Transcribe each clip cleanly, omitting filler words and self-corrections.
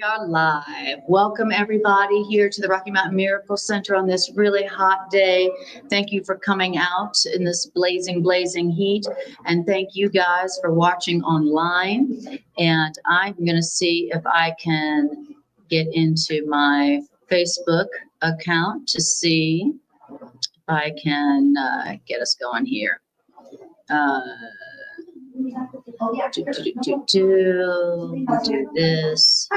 We are live. Welcome everybody here to the Rocky Mountain Miracle Center on this really hot day. Thank you for coming out in this blazing heat. And thank you guys for watching online. And I'm going to see if I can get into my Facebook account to see if I can get us going here. Do this.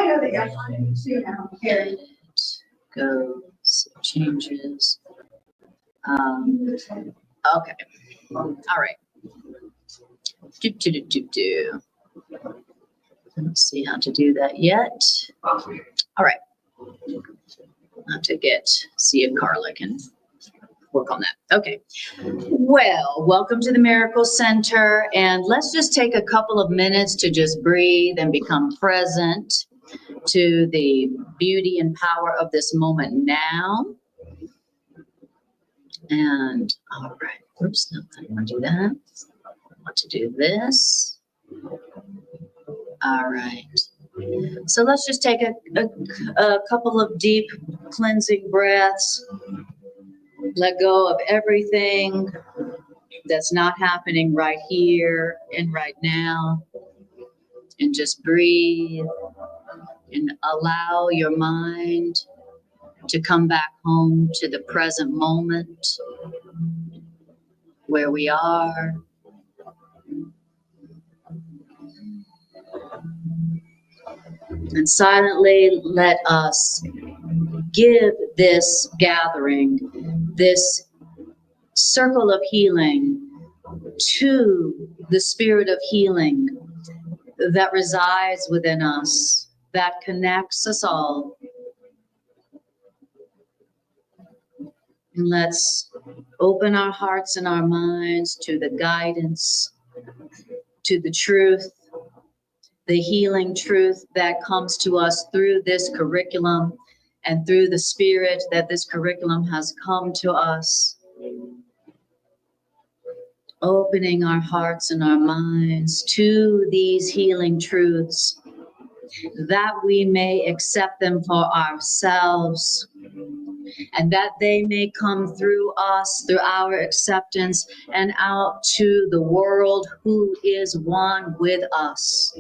Goes, changes. Okay. All right. Don't see how to do that yet. All right. I have to see if Carla can work on that. Okay. Well, welcome to the Miracle Center. And let's just take a couple of minutes to just breathe and become present to the beauty and power of this moment now. And all right. Oops, no, I don't want to do that. I want to do this. All right. So let's just take a couple of deep cleansing breaths. Let go of everything that's not happening right here and right now. And just breathe and allow your mind to come back home to the present moment where we are. And silently let us give this gathering, this circle of healing, to the spirit of healing that resides within us, that connects us all. And let's open our hearts and our minds to the guidance, to the truth, the healing truth that comes to us through this curriculum and through the spirit that this curriculum has come to us. Opening our hearts and our minds to these healing truths, that we may accept them for ourselves, and that they may come through us, through our acceptance, and out to the world who is one with us.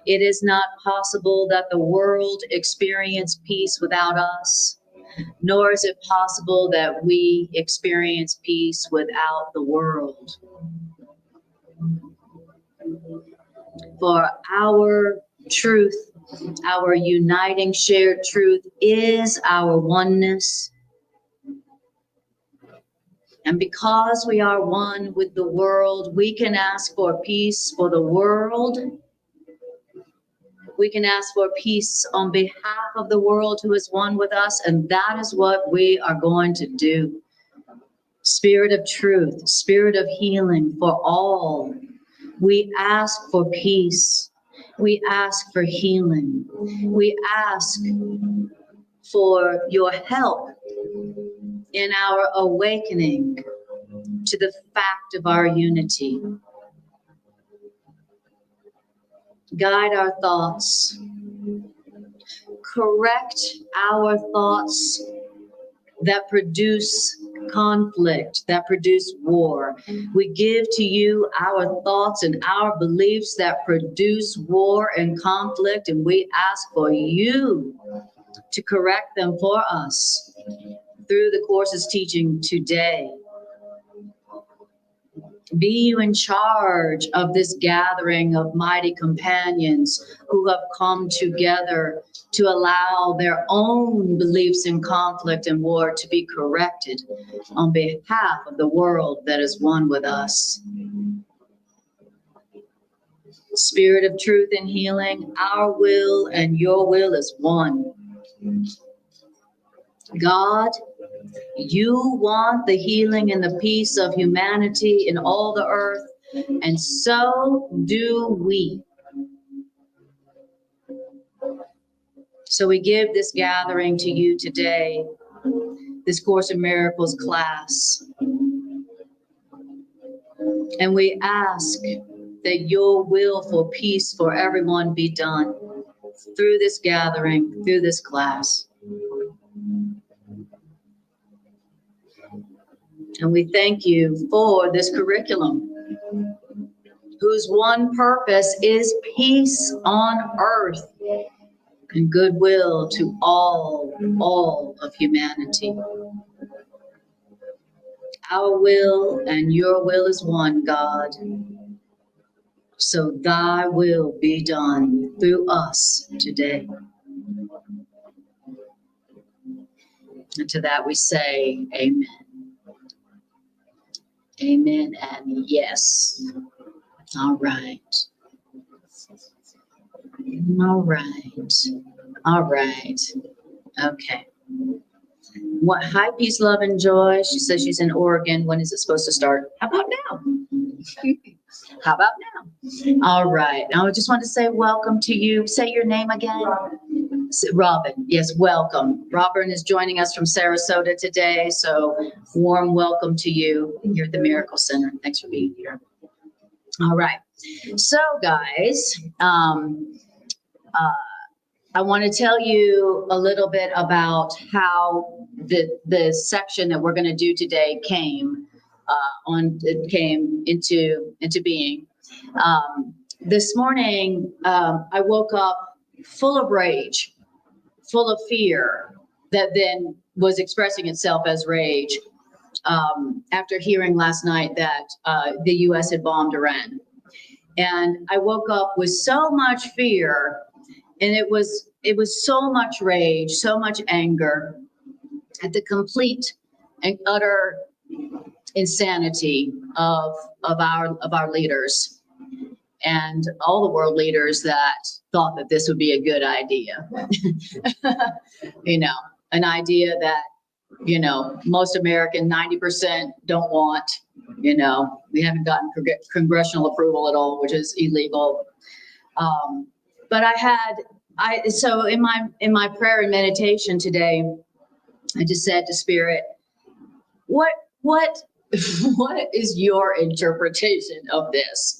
It is not possible that the world experience peace without us, nor is it possible that we experience peace without the world. For our truth, our uniting shared truth is our oneness. And because we are one with the world, we can ask for peace for the world. We can ask for peace on behalf of the world who is one with us, and that is what we are going to do. Spirit of truth, spirit of healing for all. We ask for peace. We ask for healing. We ask for your help in our awakening to the fact of our unity. Guide our thoughts. Correct our thoughts that produce conflict, that produce war. We give to you our thoughts and our beliefs that produce war and conflict, and we ask for you to correct them for us through the course's teaching today. Be you in charge of this gathering of mighty companions who have come together to allow their own beliefs in conflict and war to be corrected on behalf of the world that is one with us. Spirit of truth and healing, our will and your will is one. God, you want the healing and the peace of humanity in all the earth, and so do we. So we give this gathering to you today, this Course in Miracles class, and we ask that your will for peace for everyone be done. through this gathering, through this class. And we thank you for this curriculum, whose one purpose is peace on earth and goodwill to all of humanity. Our will and your will is one, God. So thy will be done through us today. And to that we say, amen. Amen and yes. All right. All right. All right. Okay. What? Hi, peace, love, and joy. She says she's in Oregon. When is it supposed to start? How about now? How about now? All right. Now I just want to say welcome to you. Say your name again. Robin. Yes, welcome. Robin is joining us from Sarasota today. So warm welcome to you here at the Miracle Center. Thanks for being here. All right. So guys, I want to tell you a little bit about how the section that we're going to do today came into being. This morning, I woke up full of rage, full of fear that then was expressing itself as rage after hearing last night that the U.S. had bombed Iran. And I woke up with so much fear, and it was so much rage, so much anger at the complete and utter insanity of our leaders and all the world leaders that thought that this would be a good idea. You know, an idea that, you know, most American 90% don't want. You know, we haven't gotten congressional approval at all, which is illegal. But so in my prayer and meditation today, I just said to Spirit, what is your interpretation of this?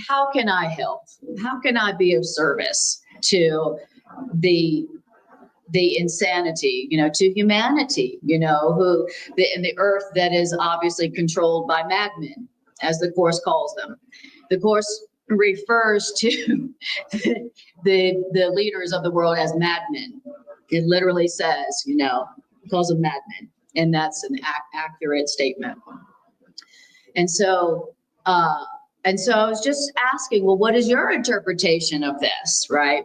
How can I help? How can I be of service to the insanity, you know, to humanity, you know, in the earth that is obviously controlled by madmen, as the Course calls them. The Course refers to the leaders of the world as madmen. It literally says, you know, calls them madmen, and that's an accurate statement. And so I was just asking, well, what is your interpretation of this, right?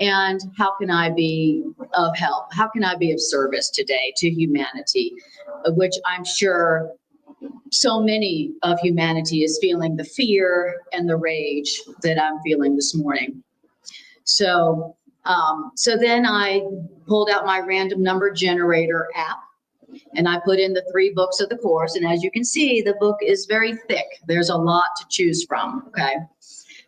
And how can I be of help? How can I be of service today to humanity, which I'm sure so many of humanity is feeling the fear and the rage that I'm feeling this morning. So then I pulled out my random number generator app, and I put in the 3 books of the Course. And as you can see, the book is very thick. There's a lot to choose from, okay?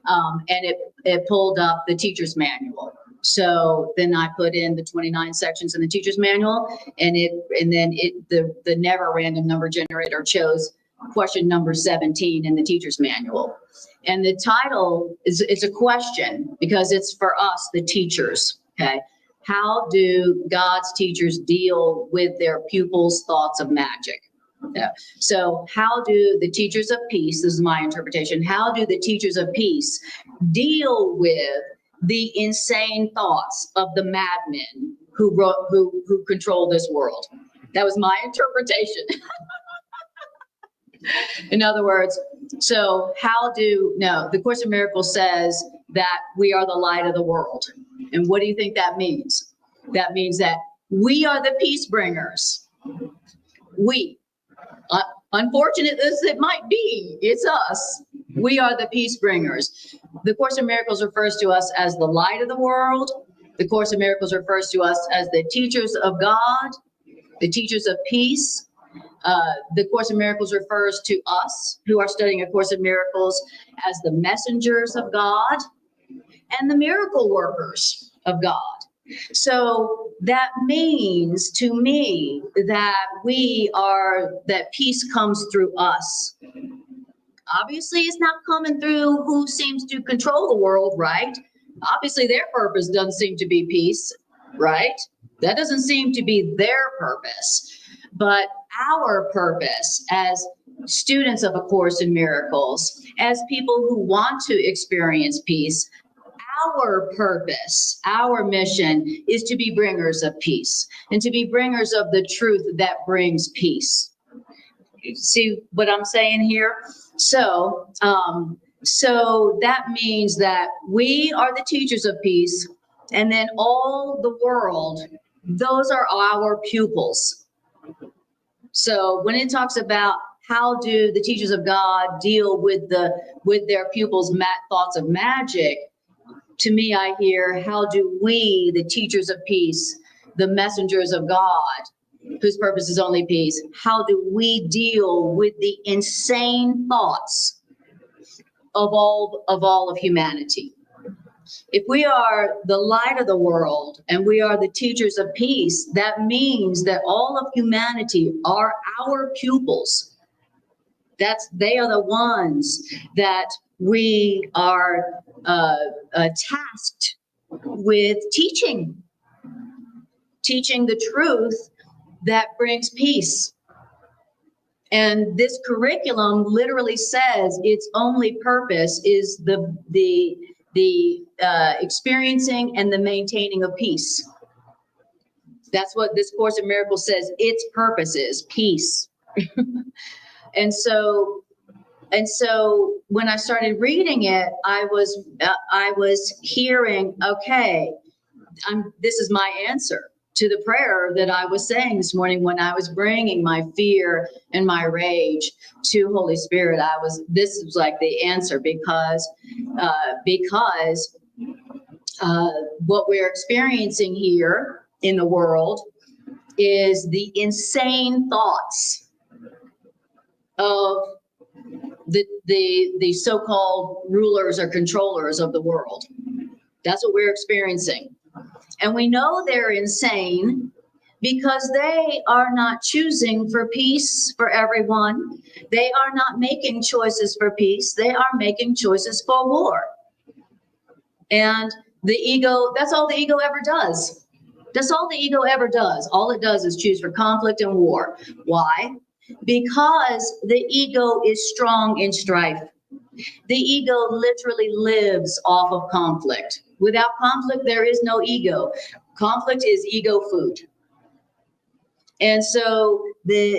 And it pulled up the teacher's manual. So then I put in the 29 sections in the teacher's manual, and then the never random number generator chose question number 17 in the teacher's manual. And the title is a question because it's for us, the teachers, okay? How do God's teachers deal with their pupils' thoughts of magic? Yeah. So how do the teachers of peace, this is my interpretation, how do the teachers of peace deal with the insane thoughts of the madmen who control this world? That was my interpretation. In other words, so the Course in Miracles says that we are the light of the world. And what do you think that means? That means that we are the peace bringers. We. Unfortunate as it might be, it's us. We are the peace bringers. The Course in Miracles refers to us as the light of the world. The Course in Miracles refers to us as the teachers of God, the teachers of peace. The Course in Miracles refers to us who are studying A Course in Miracles as the messengers of God and the miracle workers of God. So that means to me that that peace comes through us. Obviously, it's not coming through who seems to control the world, right? Obviously, their purpose doesn't seem to be peace, right? That doesn't seem to be their purpose. But our purpose as students of A Course in Miracles, as people who want to experience peace, our purpose, our mission is to be bringers of peace and to be bringers of the truth that brings peace. See what I'm saying here? So that means that we are the teachers of peace, and then all the world, those are our pupils. So when it talks about how do the teachers of God deal with their pupils' thoughts of magic, to me, I hear, how do we, the teachers of peace, the messengers of God, whose purpose is only peace, how do we deal with the insane thoughts of all of humanity? If we are the light of the world and we are the teachers of peace, that means that all of humanity are our pupils. They are the ones that we are tasked with teaching the truth that brings peace. And this curriculum literally says its only purpose is the experiencing and the maintaining of peace. That's what this Course in Miracles says. Its purpose is peace. And so when I started reading it, I was hearing, okay, this is my answer to the prayer that I was saying this morning when I was bringing my fear and my rage to Holy Spirit. This was like the answer, because what we're experiencing here in the world is the insane thoughts of the so-called rulers or controllers of the world. That's what we're experiencing. And we know they're insane because they are not choosing for peace for everyone. They are not making choices for peace. They are making choices for war. And the ego, that's all the ego ever does. That's all the ego ever does. All it does is choose for conflict and war. Why? Because the ego is strong in strife. The ego literally lives off of conflict. Without conflict, there is no ego. Conflict is ego food. And so their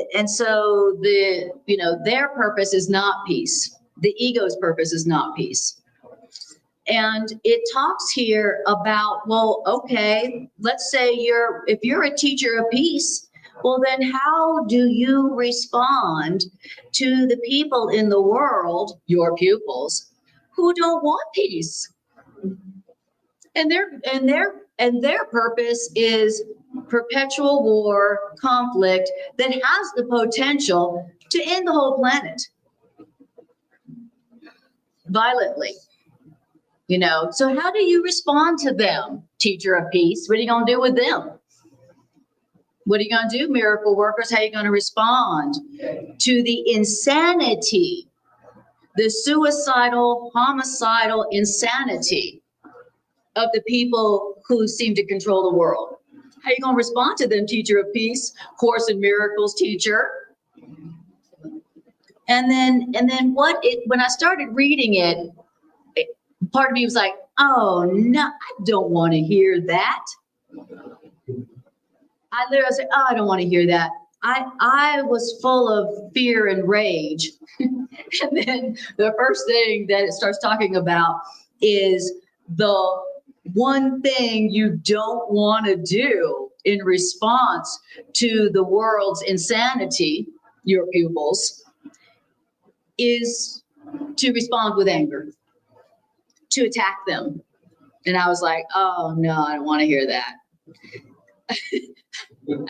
purpose is not peace. The ego's purpose is not peace. And it talks here about, well, okay, let's say if you're a teacher of peace, well, then how do you respond to the people in the world, your pupils, who don't want peace? And their purpose is perpetual war, conflict that has the potential to end the whole planet violently. So how do you respond to them, teacher of peace? What are you going to do with them? What are you going to do, miracle workers? How are you going to respond to the insanity, the suicidal, homicidal insanity of the people who seem to control the world? How are you going to respond to them, teacher of peace, Course in Miracles teacher? And then when I started reading it, part of me was like, oh, no, I don't want to hear that. I literally said, oh, I don't want to hear that. I was full of fear and rage. And then the first thing that it starts talking about is the one thing you don't want to do in response to the world's insanity, your pupils, is to respond with anger, to attack them. And I was like, oh no, I don't want to hear that.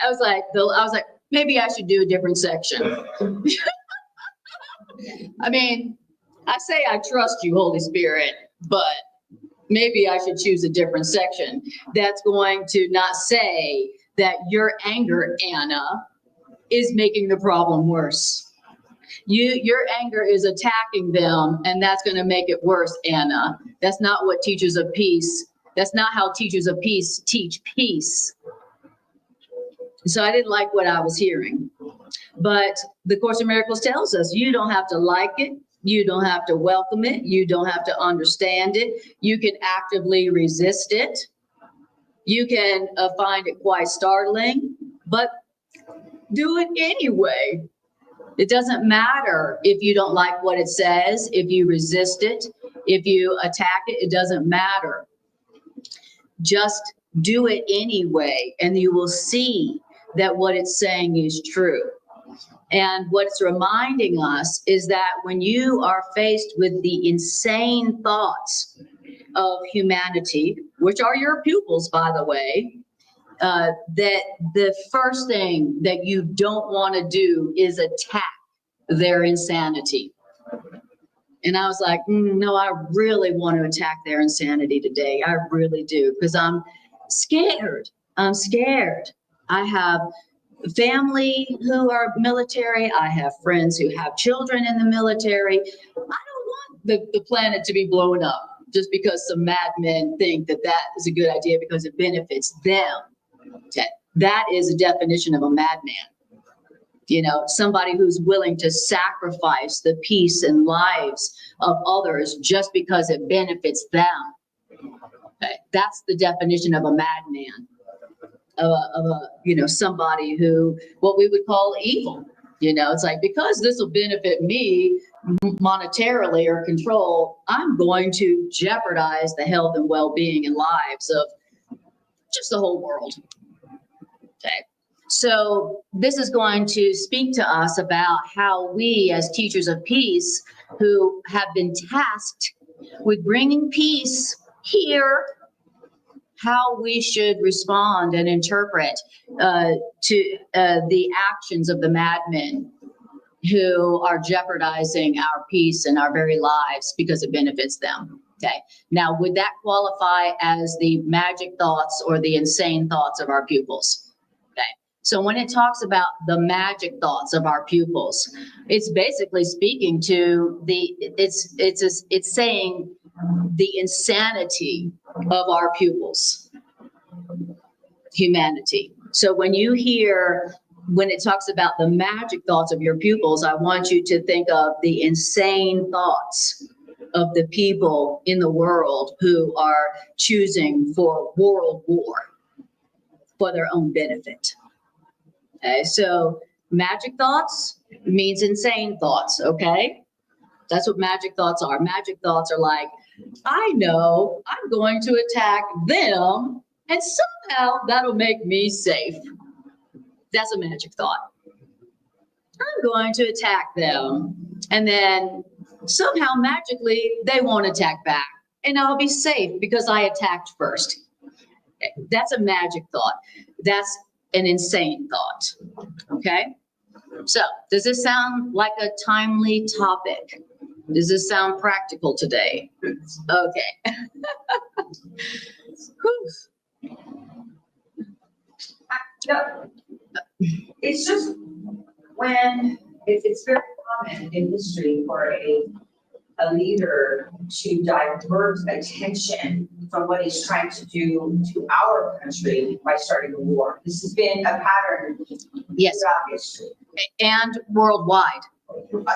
I was like, maybe I should do a different section. I mean, I say I trust you, Holy Spirit, but maybe I should choose a different section that's going to not say that your anger, Anna, is making the problem worse. Your anger is attacking them, and that's going to make it worse, Anna. That's not what teachers of peace, that's not how teachers of peace teach peace. So I didn't like what I was hearing. But the Course in Miracles tells us you don't have to like it. You don't have to welcome it. You don't have to understand it. You can actively resist it. You can find it quite startling, but do it anyway. It doesn't matter if you don't like what it says, if you resist it, if you attack it, it doesn't matter. Just do it anyway, and you will see that what it's saying is true. And what it's reminding us is that when you are faced with the insane thoughts of humanity, which are your pupils, by the way, that the first thing that you don't want to do is attack their insanity. And I was like, no, I really want to attack their insanity today. I really do, because I'm scared. I'm scared. I have family who are military. I have friends who have children in the military. I don't want the planet to be blown up just because some madmen think that that is a good idea because it benefits them. That is a definition of a madman. You know, somebody who's willing to sacrifice the peace and lives of others just because it benefits them. Okay, that's the definition of a madman. Of a somebody who, what we would call evil. It's like, because this will benefit me monetarily or control, I'm going to jeopardize the health and well-being and lives of just the whole world. Okay. So this is going to speak to us about how we as teachers of peace who have been tasked with bringing peace here, how we should respond and interpret to the actions of the madmen who are jeopardizing our peace and our very lives because it benefits them. Okay. Now, would that qualify as the magic thoughts or the insane thoughts of our pupils? Okay. So when it talks about the magic thoughts of our pupils, it's basically speaking to it's saying the insanity of our pupils, humanity. So when it talks about the magic thoughts of your pupils, I want you to think of the insane thoughts of the people in the world who are choosing for world war for their own benefit. Okay, so magic thoughts means insane thoughts, okay? That's what magic thoughts are. Magic thoughts are like, I know I'm going to attack them, and somehow that'll make me safe. That's a magic thought. I'm going to attack them, and then somehow magically they won't attack back, and I'll be safe because I attacked first. That's a magic thought. That's an insane thought. Okay? So, does this sound like a timely topic? Does this sound practical today? Okay. No, it's just when it's very common in history for a leader to divert attention from what he's trying to do to our country by starting a war. This has been a pattern throughout history. And worldwide.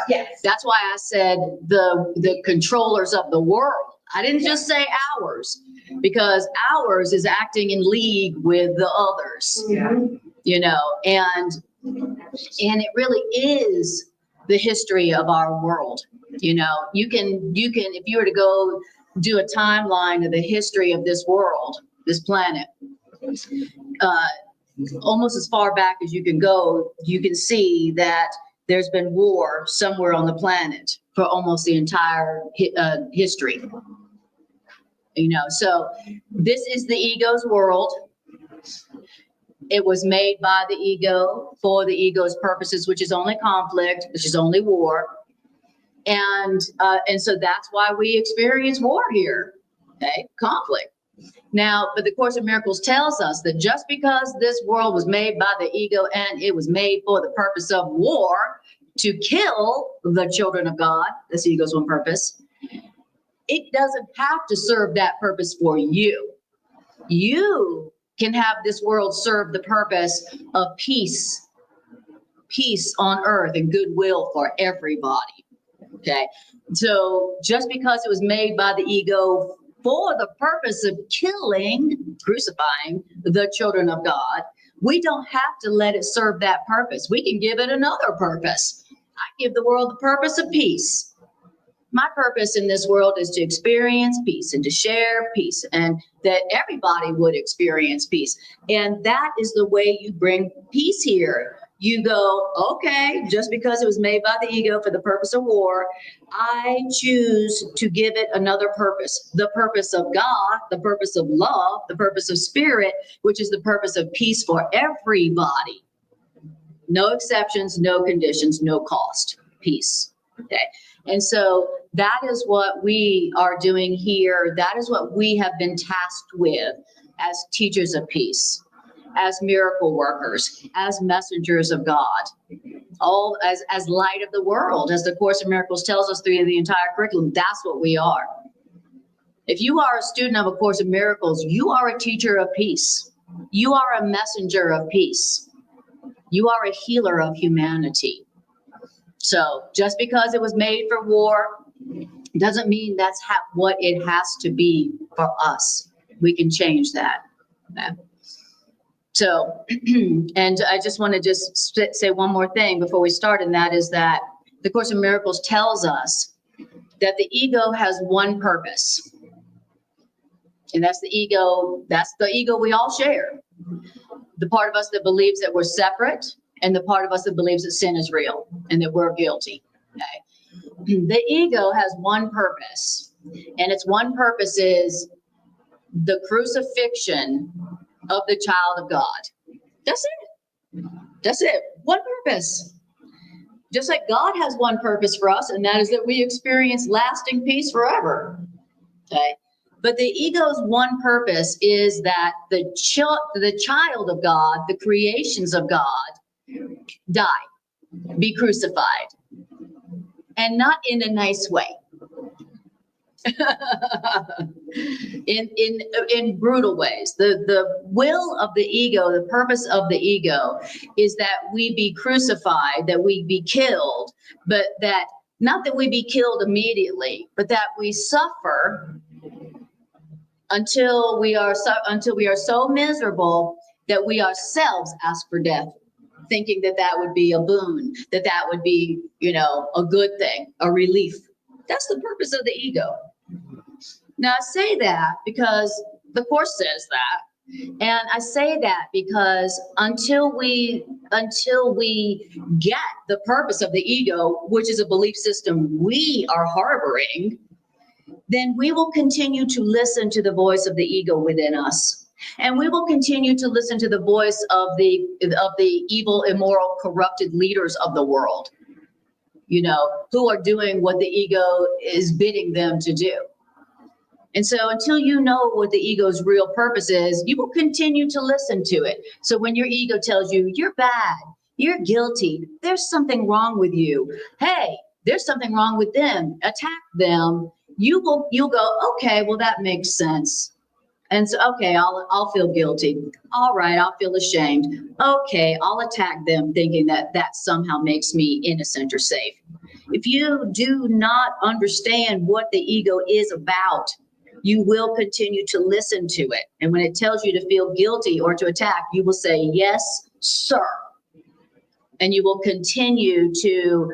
Yes. That's why I said the controllers of the world. I didn't just say ours, because ours is acting in league with the others. Yeah. And it really is the history of our world. You can if you were to go do a timeline of the history of this world, this planet, almost as far back as you can go, you can see that there's been war somewhere on the planet for almost the entire history. So this is the ego's world. It was made by the ego for the ego's purposes, which is only conflict, which is only war. And so that's why we experience war here, okay? Conflict. Now, but the Course in Miracles tells us that just because this world was made by the ego and it was made for the purpose of war, to kill the children of God. That's the ego's one purpose. It doesn't have to serve that purpose for you. You can have this world serve the purpose of peace on earth and goodwill for everybody. Okay. So just because it was made by the ego for the purpose of killing, crucifying the children of God, we don't have to let it serve that purpose. We can give it another purpose. I give the world the purpose of peace. My purpose in this world is to experience peace and to share peace, and that everybody would experience peace. And that is the way you bring peace here. You go, okay, just because it was made by the ego for the purpose of war, I choose to give it another purpose, the purpose of God, the purpose of love, the purpose of spirit, which is the purpose of peace for everybody. No exceptions, no conditions, no cost, peace. Okay. And so that is what we are doing here. That is what we have been tasked with as teachers of peace, as miracle workers, as messengers of God, all as light of the world, as the Course in Miracles tells us through the entire curriculum. That's what we are. If you are a student of A Course in Miracles, you are a teacher of peace. You are a messenger of peace. You are a healer of humanity. So just because it was made for war doesn't mean that's what it has to be for us. We can change that. So, and I just want to just say one more thing before we start, and that is that the Course in Miracles tells us that the ego has one purpose. And that's the ego we all share. The part of us that believes that we're separate, and the part of us that believes that sin is real and that we're guilty. Okay. The ego has one purpose, and its one purpose is the crucifixion of the child of God. That's it. That's it. One purpose. Just like God has one purpose for us, and that is that we experience lasting peace forever. Okay. But the ego's one purpose is that the child of God, the creations of God, die, be crucified, and not in a nice way. in brutal ways. The will of the ego, the purpose of the ego is that we be crucified, that we be killed, but that not that we be killed immediately, but that we suffer until we are so miserable that we ourselves ask for death, thinking that that would be a boon, that would be, a good thing, a relief. That's the purpose of the ego. Now I say that because the Course says that, and I say that because until we get the purpose of the ego, which is a belief system we are harboring, then we will continue to listen to the voice of the ego within us. And we will continue to listen to the voice of the evil, immoral, corrupted leaders of the world, who are doing what the ego is bidding them to do. And so until you know what the ego's real purpose is, you will continue to listen to it. So when your ego tells you, you're bad, you're guilty, there's something wrong with you, hey, there's something wrong with them, attack them, you'll go, okay, well, that makes sense. And so, okay, I'll feel guilty. All right, I'll feel ashamed. Okay, I'll attack them, thinking that somehow makes me innocent or safe. If you do not understand what the ego is about, you will continue to listen to it. And when it tells you to feel guilty or to attack, you will say, yes, sir. And you will continue to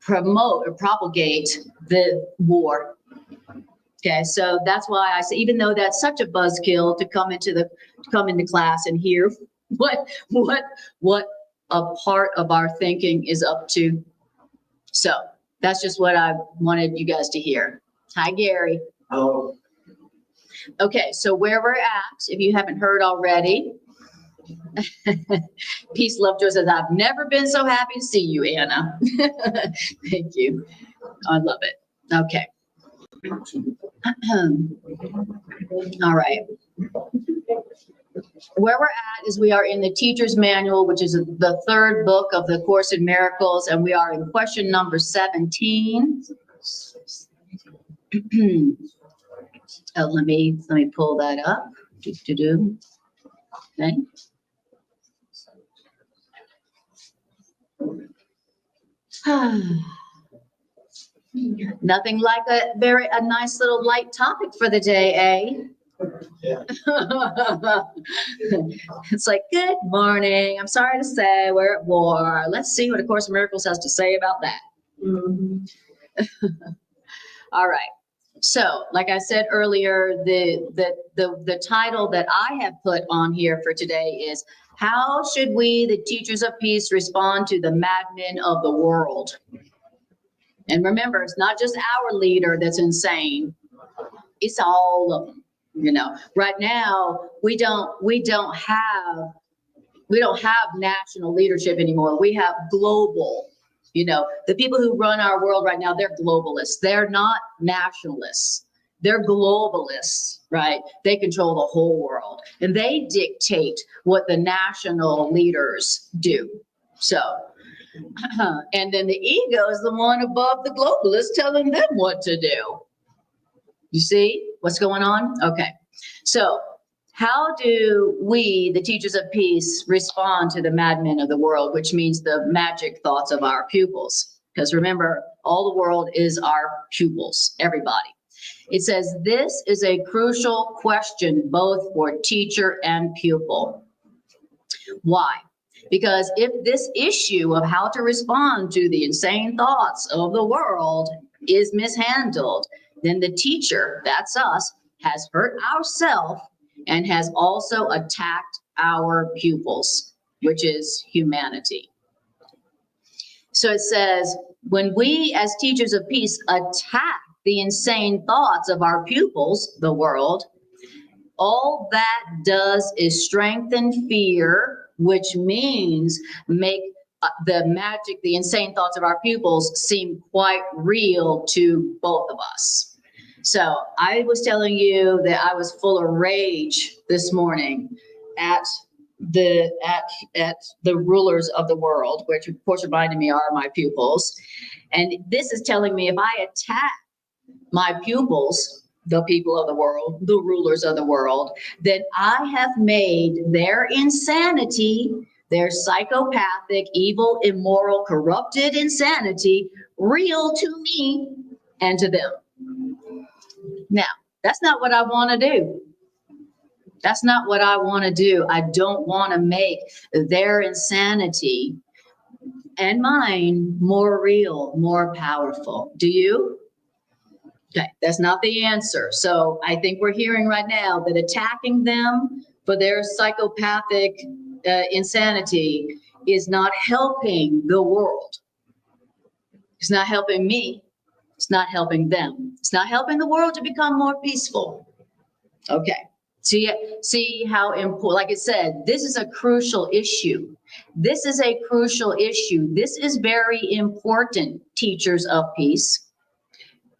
promote or propagate the war. Okay, so that's why I say, even though that's such a buzzkill to come into class and hear what a part of our thinking is up to. So that's just what I wanted you guys to hear. Hi, Gary. Hello. Okay, so where we're at, if you haven't heard already, Peace, Love, Joy says, I've never been so happy to see you, Anna. Thank you. I love it. Okay. All right. Where we're at is we are in the teacher's manual, which is the third book of the Course in Miracles, and we are in question number 17. Let me pull that up. Okay. Nothing like a nice little light topic for the day, eh? Yeah. It's like, good morning. I'm sorry to say we're at war. Let's see what A Course in Miracles has to say about that. All right. So, like I said earlier, the title that I have put on here for today is, how should we, the teachers of peace, respond to the madmen of the world? And remember, it's not just our leader that's insane. It's all of them. You know, right now we don't have national leadership anymore. We have global. You know, the people who run our world right now, they're globalists. They're not nationalists. They're globalists, right? They control the whole world, and they dictate what the national leaders do. So, and then the ego is the one above the globalists telling them what to do. You see what's going on? Okay. So how do we, the teachers of peace, respond to the madmen of the world, which means the magic thoughts of our pupils? Because remember, all the world is our pupils, everybody. It says this is a crucial question both for teacher and pupil. Why? Because if this issue of how to respond to the insane thoughts of the world is mishandled, then the teacher, that's us, has hurt ourselves and has also attacked our pupils, which is humanity. So it says, when we as teachers of peace attack the insane thoughts of our pupils, the world, all that does is strengthen fear, which means make the insane thoughts of our pupils seem quite real to both of us. So I was telling you that I was full of rage this morning at the rulers of the world, which of course reminded me are my pupils. And this is telling me if I attack my pupils, the people of the world, the rulers of the world, then I have made their insanity, their psychopathic, evil, immoral, corrupted insanity real to me and to them. Now, that's not what I want to do. That's not what I want to do. I don't want to make their insanity and mine more real, more powerful. Do you? Okay, that's not the answer. So I think we're hearing right now that attacking them for their psychopathic insanity is not helping the world. It's not helping me. It's not helping them. It's not helping the world to become more peaceful. Okay. See how important, like I said, this is a crucial issue. This is a crucial issue. This is very important, teachers of peace.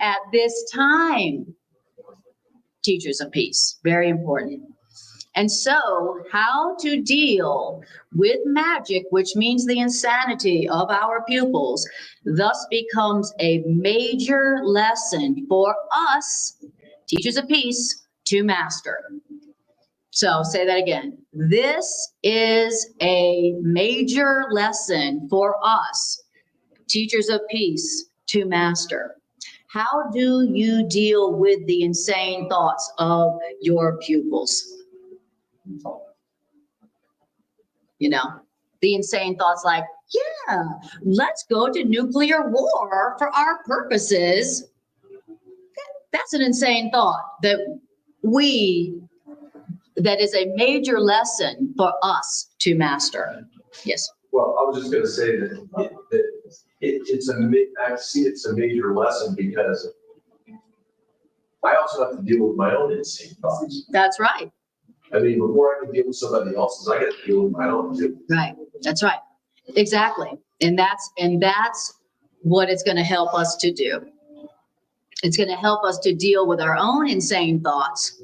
At this time, teachers of peace, very important. And so how to deal with magic, which means the insanity of our pupils, thus becomes a major lesson for us, teachers of peace, to master. So say that again. This is a major lesson for us, teachers of peace, to master. How do you deal with the insane thoughts of your pupils? You know, the insane thoughts like, yeah, let's go to nuclear war for our purposes. That's an insane thought that is a major lesson for us to master. Yes. Well, I was just going to say I see it's a major lesson because I also have to deal with my own insane thoughts. That's right. I mean, before I can deal with somebody else's, I got to deal with my own too. Right. That's right. Exactly. And that's what it's going to help us to do. It's going to help us to deal with our own insane thoughts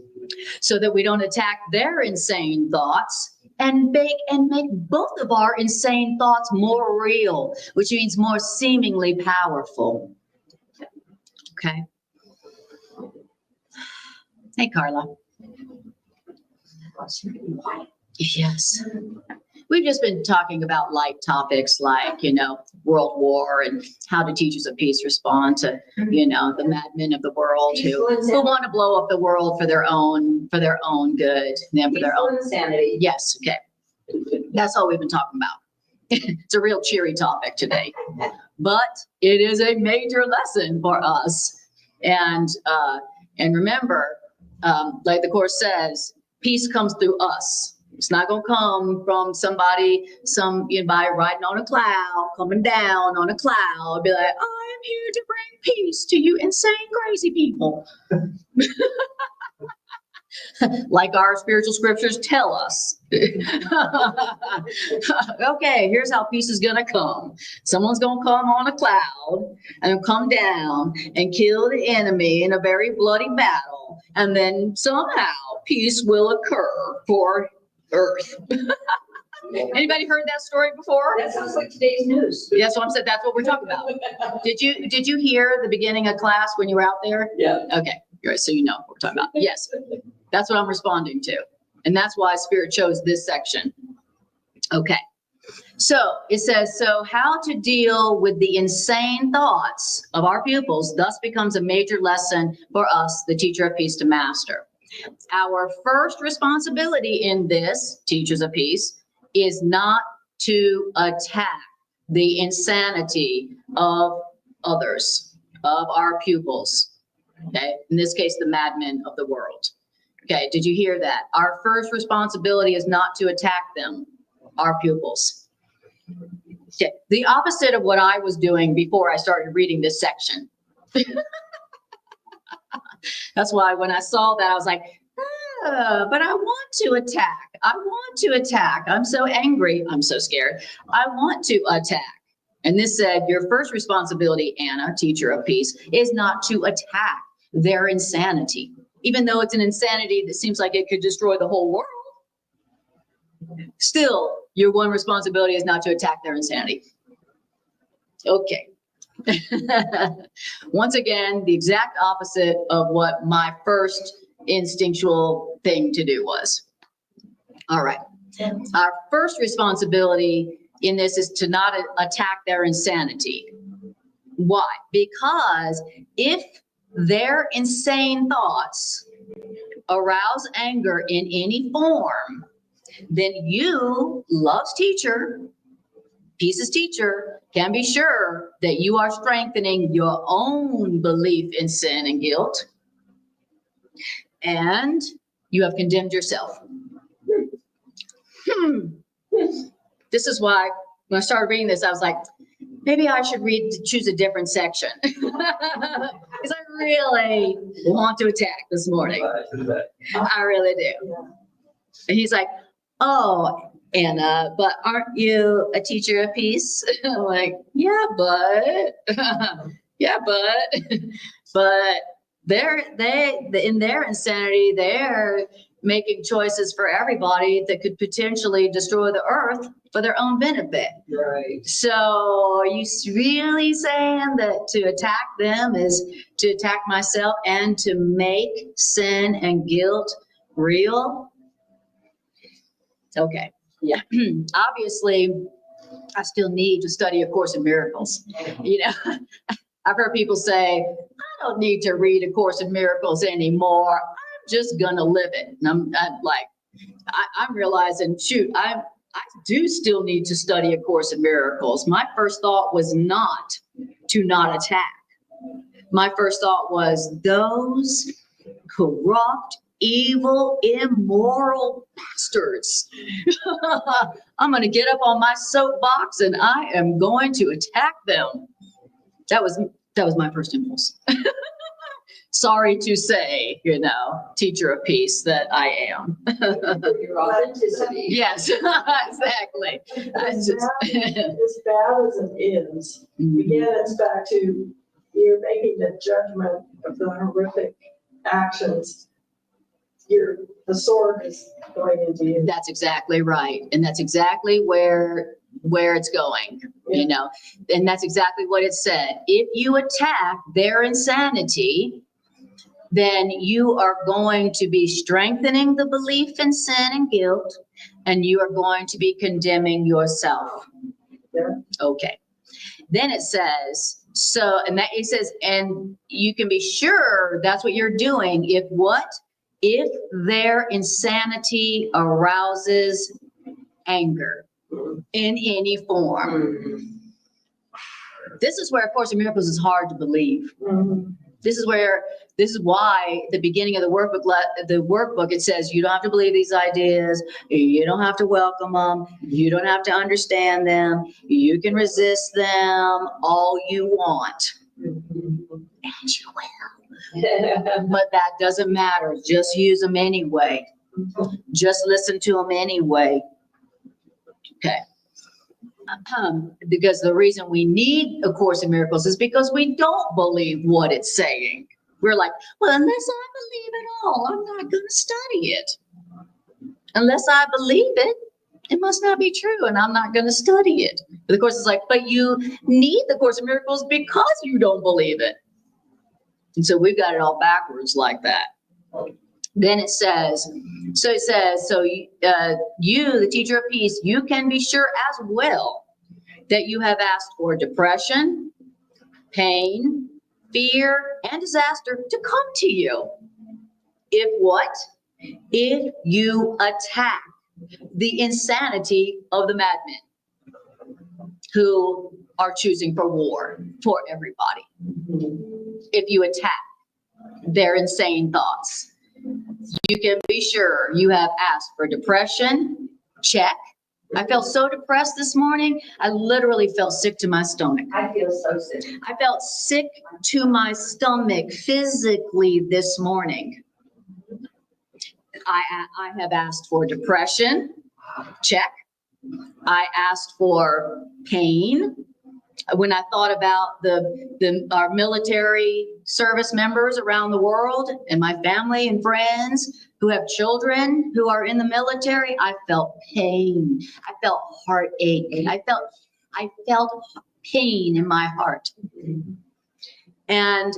so that we don't attack their insane thoughts and make both of our insane thoughts more real, which means more seemingly powerful. Okay. Hey, Carla. Yes. We've just been talking about light topics like, World War and how do teachers of peace respond to, the madmen of the world who want to blow up the world for their own good, for their own insanity. Yes. Okay. That's all we've been talking about. It's a real cheery topic today, but it is a major lesson for us. And remember, like the Course says, peace comes through us. It's not going to come from somebody riding on a cloud, coming down on a cloud, be like, I am here to bring peace to you insane, crazy people. Like our spiritual scriptures tell us. Okay, here's how peace is going to come. Someone's going to come on a cloud and come down and kill the enemy in a very bloody battle. And then somehow peace will occur for Earth. Anybody heard that story before? That sounds like today's news. Yeah, so I'm saying that's what we're talking about. Did you hear the beginning of class when you were out there? Yeah. Okay, right, so you know what we're talking about. Yes, that's what I'm responding to. And that's why Spirit chose this section. Okay, so it says, so how to deal with the insane thoughts of our pupils thus becomes a major lesson for us, the teacher of peace, to master. Our first responsibility in this, teachers of peace, is not to attack the insanity of others, of our pupils. Okay, in this case, the madmen of the world. Okay, did you hear that? Our first responsibility is not to attack them, our pupils. Okay, the opposite of what I was doing before I started reading this section. That's why when I saw that, I was like, but I want to attack. I want to attack. I'm so angry. I'm so scared. I want to attack. And this said, your first responsibility, Anna, teacher of peace, is not to attack their insanity, even though it's an insanity that seems like it could destroy the whole world. Still, your one responsibility is not to attack their insanity. Okay. Once again, the exact opposite of what my first instinctual thing to do was. All right. Our first responsibility in this is to not attack their insanity. Why? Because if their insane thoughts arouse anger in any form, then you, love's teacher, peace's teacher, can be sure that you are strengthening your own belief in sin and guilt, and you have condemned yourself. This is why when I started reading this, I was like, maybe I should choose a different section. Because I really want to attack this morning. I really do. And he's like, oh, Anna, but aren't you a teacher of peace? I'm like, yeah, but in their insanity, they're making choices for everybody that could potentially destroy the earth for their own benefit. Right. So are you really saying that to attack them is to attack myself and to make sin and guilt real? Okay. Yeah. Obviously, I still need to study A Course in Miracles. I've heard people say, I don't need to read A Course in Miracles anymore. I'm just going to live it. And I'm like, I'm realizing, shoot, I do still need to study A Course in Miracles. My first thought was not to not attack. My first thought was those corrupt, evil, immoral bastards. I'm going to get up on my soapbox and I am going to attack them. That was my first impulse. Sorry to say, teacher of peace that I am. Your authenticity. Yes, exactly. As bad as it is, again, it's back to you're making the judgment of the horrific actions, the sword is going into you. That's exactly right. And that's exactly where it's going, you know, and that's exactly what it said. If you attack their insanity, then you are going to be strengthening the belief in sin and guilt, and you are going to be condemning yourself. Yeah. Okay. Then it says, it says, and you can be sure that's what you're doing if what? If their insanity arouses anger in any form. This is where A Course in Miracles is hard to believe. Mhm. This is why the beginning of the workbook, it says you don't have to believe these ideas. You don't have to welcome them. You don't have to understand them. You can resist them all you want. And you will. But that doesn't matter. Just use them anyway. Just listen to them anyway. Okay. Because the reason we need A Course in Miracles is because we don't believe what it's saying. We're like, well, unless I believe it all, I'm not going to study it. Unless I believe it, it must not be true, and I'm not going to study it. But the Course is like, but you need the Course in Miracles because you don't believe it. And so we've got it all backwards like that. Then it says, you, the teacher of peace, you can be sure as well that you have asked for depression, pain, fear, and disaster to come to you. If what? If you attack the insanity of the madmen who are choosing for war for everybody. If you attack their insane thoughts. You can be sure you have asked for depression. Check. I felt so depressed this morning. I literally felt sick to my stomach. I feel so sick. I felt sick to my stomach physically this morning. I have asked for depression. Check. I asked for pain. When I thought about our military service members around the world and my family and friends who have children who are in the military, I felt pain. I felt heartache. I felt pain in my heart. And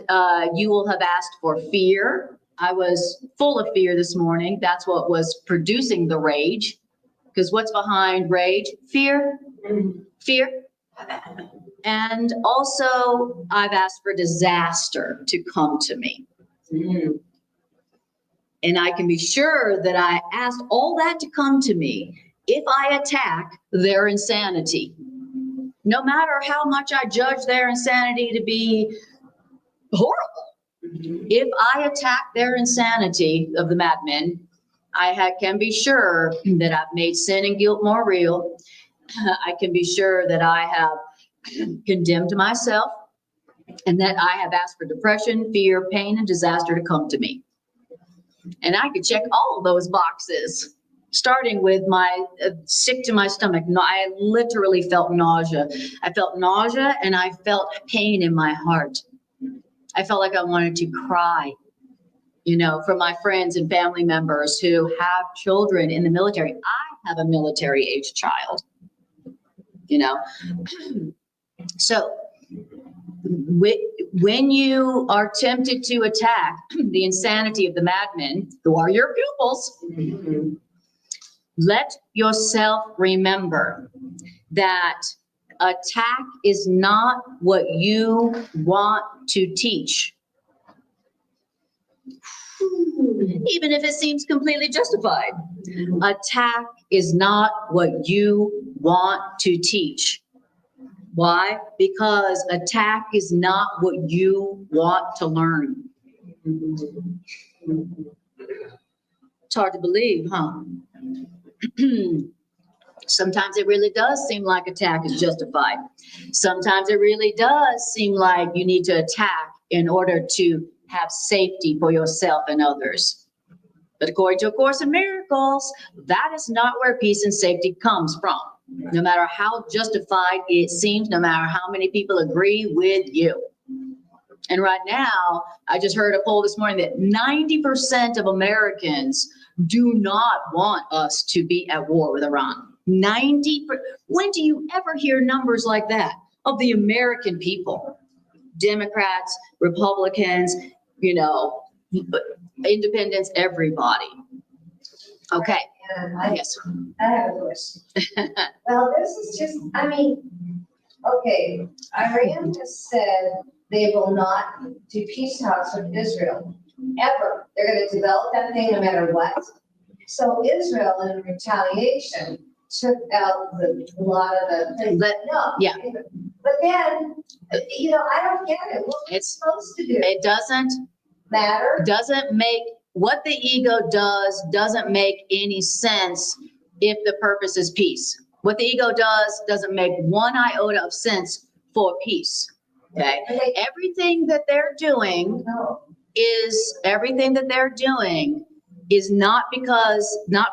you will have asked for fear. I was full of fear this morning. That's what was producing the rage. Because what's behind rage? Fear. Fear. And also, I've asked for disaster to come to me. And I can be sure that I asked all that to come to me if I attack their insanity. No matter how much I judge their insanity to be horrible, if I attack their insanity of the madmen, can be sure that I've made sin and guilt more real. I can be sure that I have condemned myself, and that I have asked for depression, fear, pain, and disaster to come to me. And I could check all of those boxes, starting with my sick to my stomach. I literally felt nausea. I felt nausea and I felt pain in my heart. I felt like I wanted to cry, for my friends and family members who have children in the military. I have a military age child, So when you are tempted to attack the insanity of the madmen, who are your pupils, let yourself remember that attack is not what you want to teach. Even if it seems completely justified. Attack is not what you want to teach. Why? Because attack is not what you want to learn. It's hard to believe, huh? Sometimes it really does seem like attack is justified. Sometimes it really does seem like you need to attack in order to have safety for yourself and others. But according to A Course in Miracles, that is not where peace and safety comes from. No matter how justified it seems, no matter how many people agree with you. And right now, I just heard a poll this morning that 90% of Americans do not want us to be at war with Iran. 90%. When do you ever hear numbers like that of the American people? Democrats, Republicans, independents, everybody. Okay. Yes. I have a question. Well, this is just, okay, Iran has said they will not do peace talks with Israel, ever. They're gonna develop that thing no matter what. So Israel, in retaliation, took out a lot of the things. Yeah. But then, I don't get it. What are we It's- supposed to do? It doesn't make, what the ego doesn't make any sense if the purpose is peace. What the ego doesn't make one iota of sense for peace. Okay? Everything that they're doing is not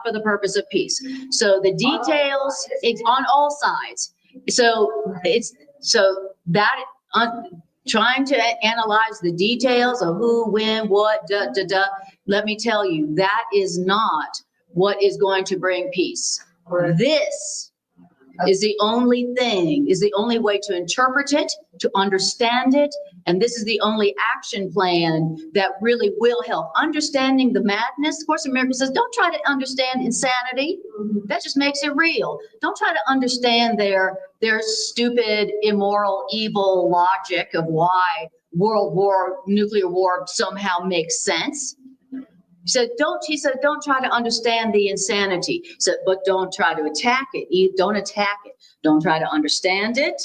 for the purpose of peace. So the details, it's on all sides. Trying to analyze the details of who, when, what, let me tell you, that is not what is going to bring peace. This is the only way to interpret it, to understand it, and this is the only action plan that really will help. Understanding the madness, Course in Miracles says, don't try to understand insanity. That just makes it real. Don't try to understand their stupid, immoral, evil logic of why nuclear war somehow makes sense. He said, don't try to understand the insanity. He said, but don't try to attack it. Don't attack it. Don't try to understand it,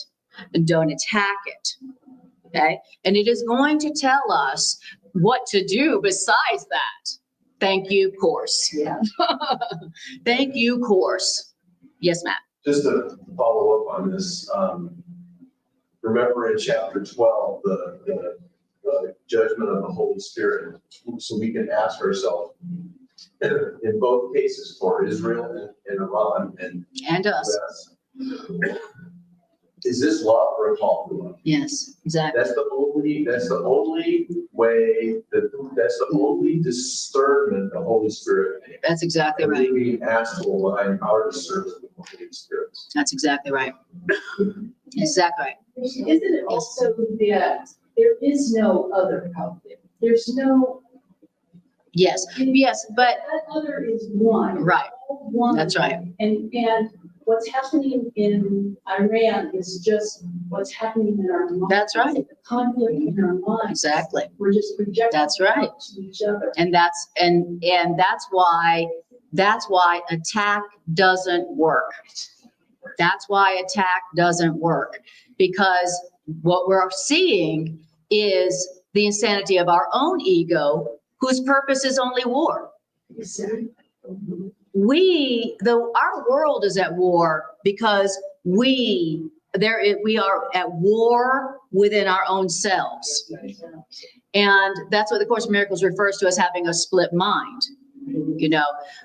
and don't attack it. Okay? And it is going to tell us what to do besides that. Thank you, Course. Yeah. Thank you, Course. Yes, Matt. Just to follow up on this, remember in chapter 12, the judgment of the Holy Spirit. So we can ask ourselves, in both cases for Israel and Iran And us. US, is this love or a call to love? Yes, exactly. That's the only way, that's the only discernment the Holy Spirit makes. That's exactly right. We ask to align our discernment with the Holy Spirit. That's exactly right. Exactly right. Isn't it also that there is no other out there? There's no, Yes, but that other is one. right. One. That's right. And what's happening in Iran is just what's happening in our minds. That's right. The conflict in our minds. Exactly. We're just projecting. That's right. out to each other. And that's why attack doesn't work. That's why attack doesn't work, because what we're seeing is the insanity of our own ego, whose purpose is only war. Our world is at war because we are at war within our own selves. And that's what the Course in Miracles refers to as having a split mind.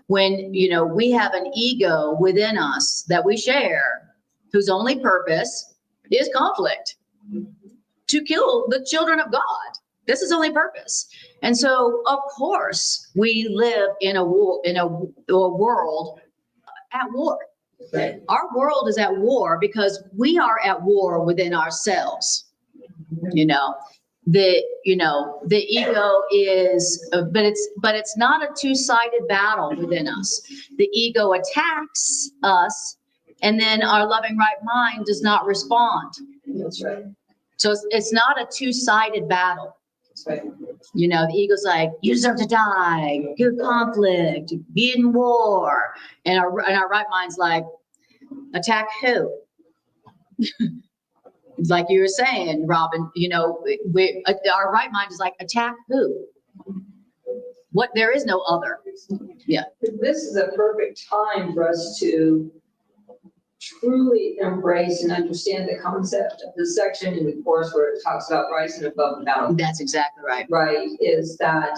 When, we have an ego within us that we share, whose only purpose is conflict, to kill the children of God. This is only purpose. And so, of course, we live in a world at war. Our world is at war because we are at war within ourselves. The ego is, but it's not a two-sided battle within us. The ego attacks us, and then our loving right mind does not respond. That's right. So it's not a two-sided battle. That's right. The ego's like, you deserve to die, good conflict, be in war. And our right mind's like, attack who? Like you were saying, Robin, our right mind is like, attack who? What? There is no other. Yeah. This is a perfect time for us to truly embrace and understand the concept of the section in the Course where it talks about rising above the battle. That's exactly right. Right, is that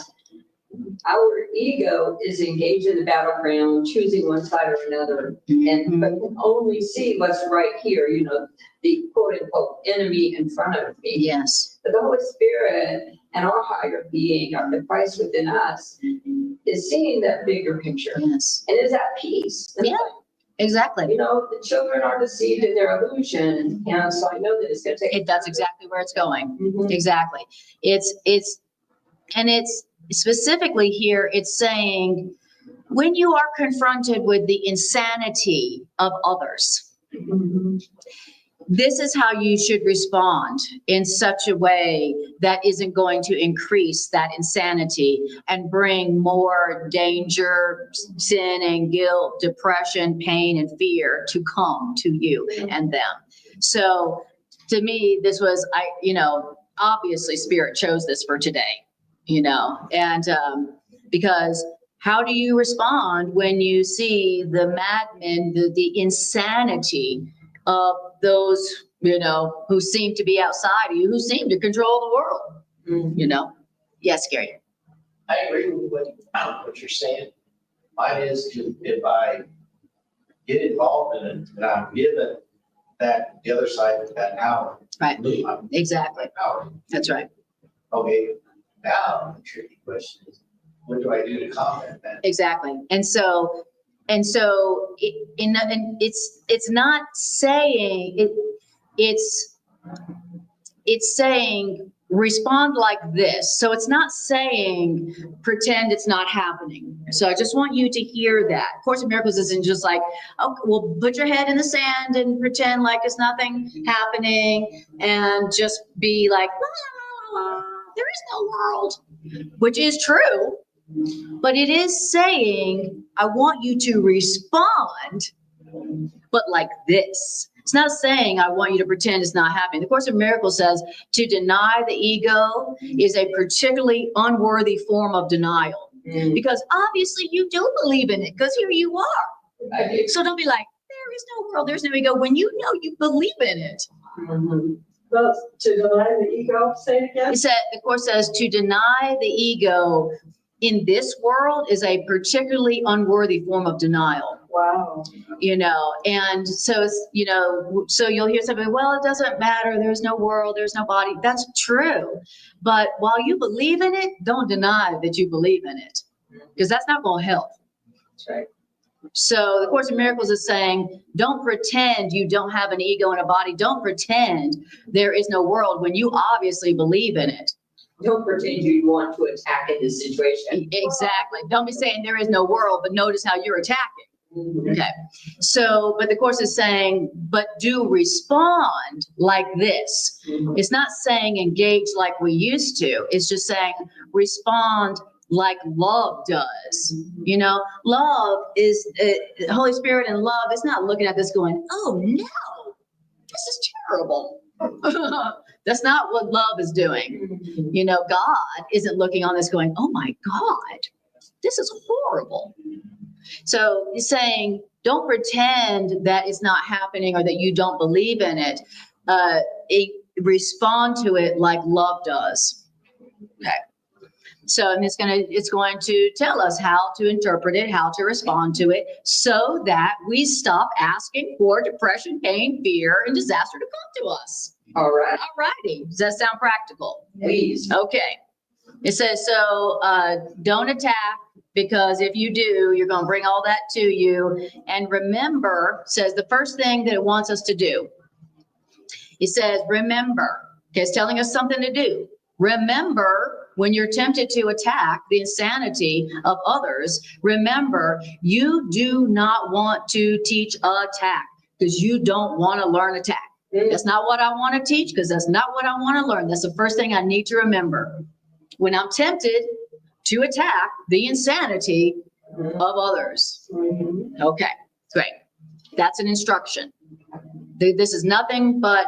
our ego is engaged in the battleground, choosing one side or another, but can only see what's right here, the quote unquote enemy in front of me. Yes. But the Holy Spirit and our higher being, the Christ within us, is seeing that bigger picture Yes. and is at peace. And Yeah. Exactly. you know, the children are deceived in their illusion, and so I know that it's gonna take. That's exactly where it's going. Mhm. Exactly. It's specifically here, it's saying, when you are confronted with the insanity of others, Mhm. this is how you should respond in such a way that isn't going to increase that insanity and bring more danger, sin and guilt, depression, pain, and fear to come to you and them. So to me, this was, obviously Spirit chose this for today, and because how do you respond when you see the madmen, the insanity of those, who seem to be outside of you, who seem to control the world, Yes, Gary. I agree with what you're saying. Mine is if I get involved in it and I'm given that, the other side of that power. Right. I'm Exactly. power. That's right. Okay, now the tricky question is, what do I do to combat that? Exactly. And so it's not saying it, it's saying respond like this. So it's not saying pretend it's not happening. So I just want you to hear that. Course in Miracles isn't just like, oh, well, put your head in the sand and pretend like it's nothing happening and just be like, la, la, la, la. There is no world, which is true. But it is saying, I want you to respond, but like this. It's not saying I want you to pretend it's not happening. The Course in Miracles says to deny the ego is a particularly unworthy form of denial. Because obviously you do believe in it, because here you are. So don't be like, there is no world, there's no ego, when you know you believe in it. Well, to deny the ego, say it again. The Course says to deny the ego in this world is a particularly unworthy form of denial. Wow. And so it's, so you'll hear something, well, it doesn't matter. There's no world, there's no body. That's true. But while you believe in it, don't deny that you believe in it, because that's not going to help. That's right. So the Course in Miracles is saying, don't pretend you don't have an ego and a body. Don't pretend there is no world when you obviously believe in it. Don't pretend you want to attack in this situation. Exactly. Don't be saying there is no world, but notice how you're attacking. Okay. So, but the Course is saying, but do respond like this. It's not saying engage like we used to. It's just saying respond like love does. Love is, Holy Spirit and love is not looking at this going, oh no, this is terrible. That's not what love is doing. God isn't looking on this going, oh my God, this is horrible. So he's saying, don't pretend that it's not happening or that you don't believe in it. Respond to it like love does. Okay. So and it's going to tell us how to interpret it, how to respond to it, so that we stop asking for depression, pain, fear, and disaster to come to us. All right. All righty. Does that sound practical? Please. Okay. It says, so don't attack, because if you do, you're going to bring all that to you. And remember, says the first thing that it wants us to do. It says, remember. Okay, it's telling us something to do. Remember, when you're tempted to attack the insanity of others, remember, you do not want to teach attack, because you don't want to learn attack. That's not what I want to teach, because that's not what I want to learn. That's the first thing I need to remember. When I'm tempted to attack the insanity of others. Okay, great. That's an instruction. This is nothing but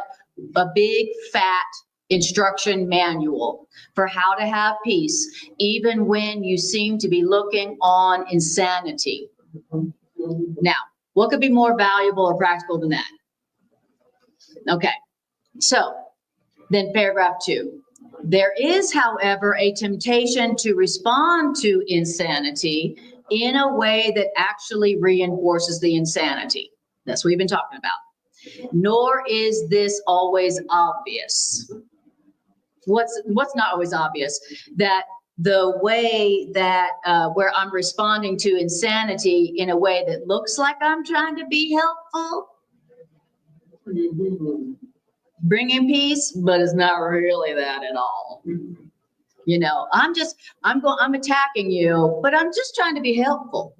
a big, fat instruction manual for how to have peace, even when you seem to be looking on insanity. Now, what could be more valuable or practical than that? Okay, so then paragraph 2. There is, however, a temptation to respond to insanity in a way that actually reinforces the insanity. That's what we've been talking about. Nor is this always obvious. what's not always obvious, that the way that, where I'm responding to insanity in a way that looks like I'm trying to be helpful, bringing peace, but it's not really that at all. You know, I'm attacking you, but I'm just trying to be helpful.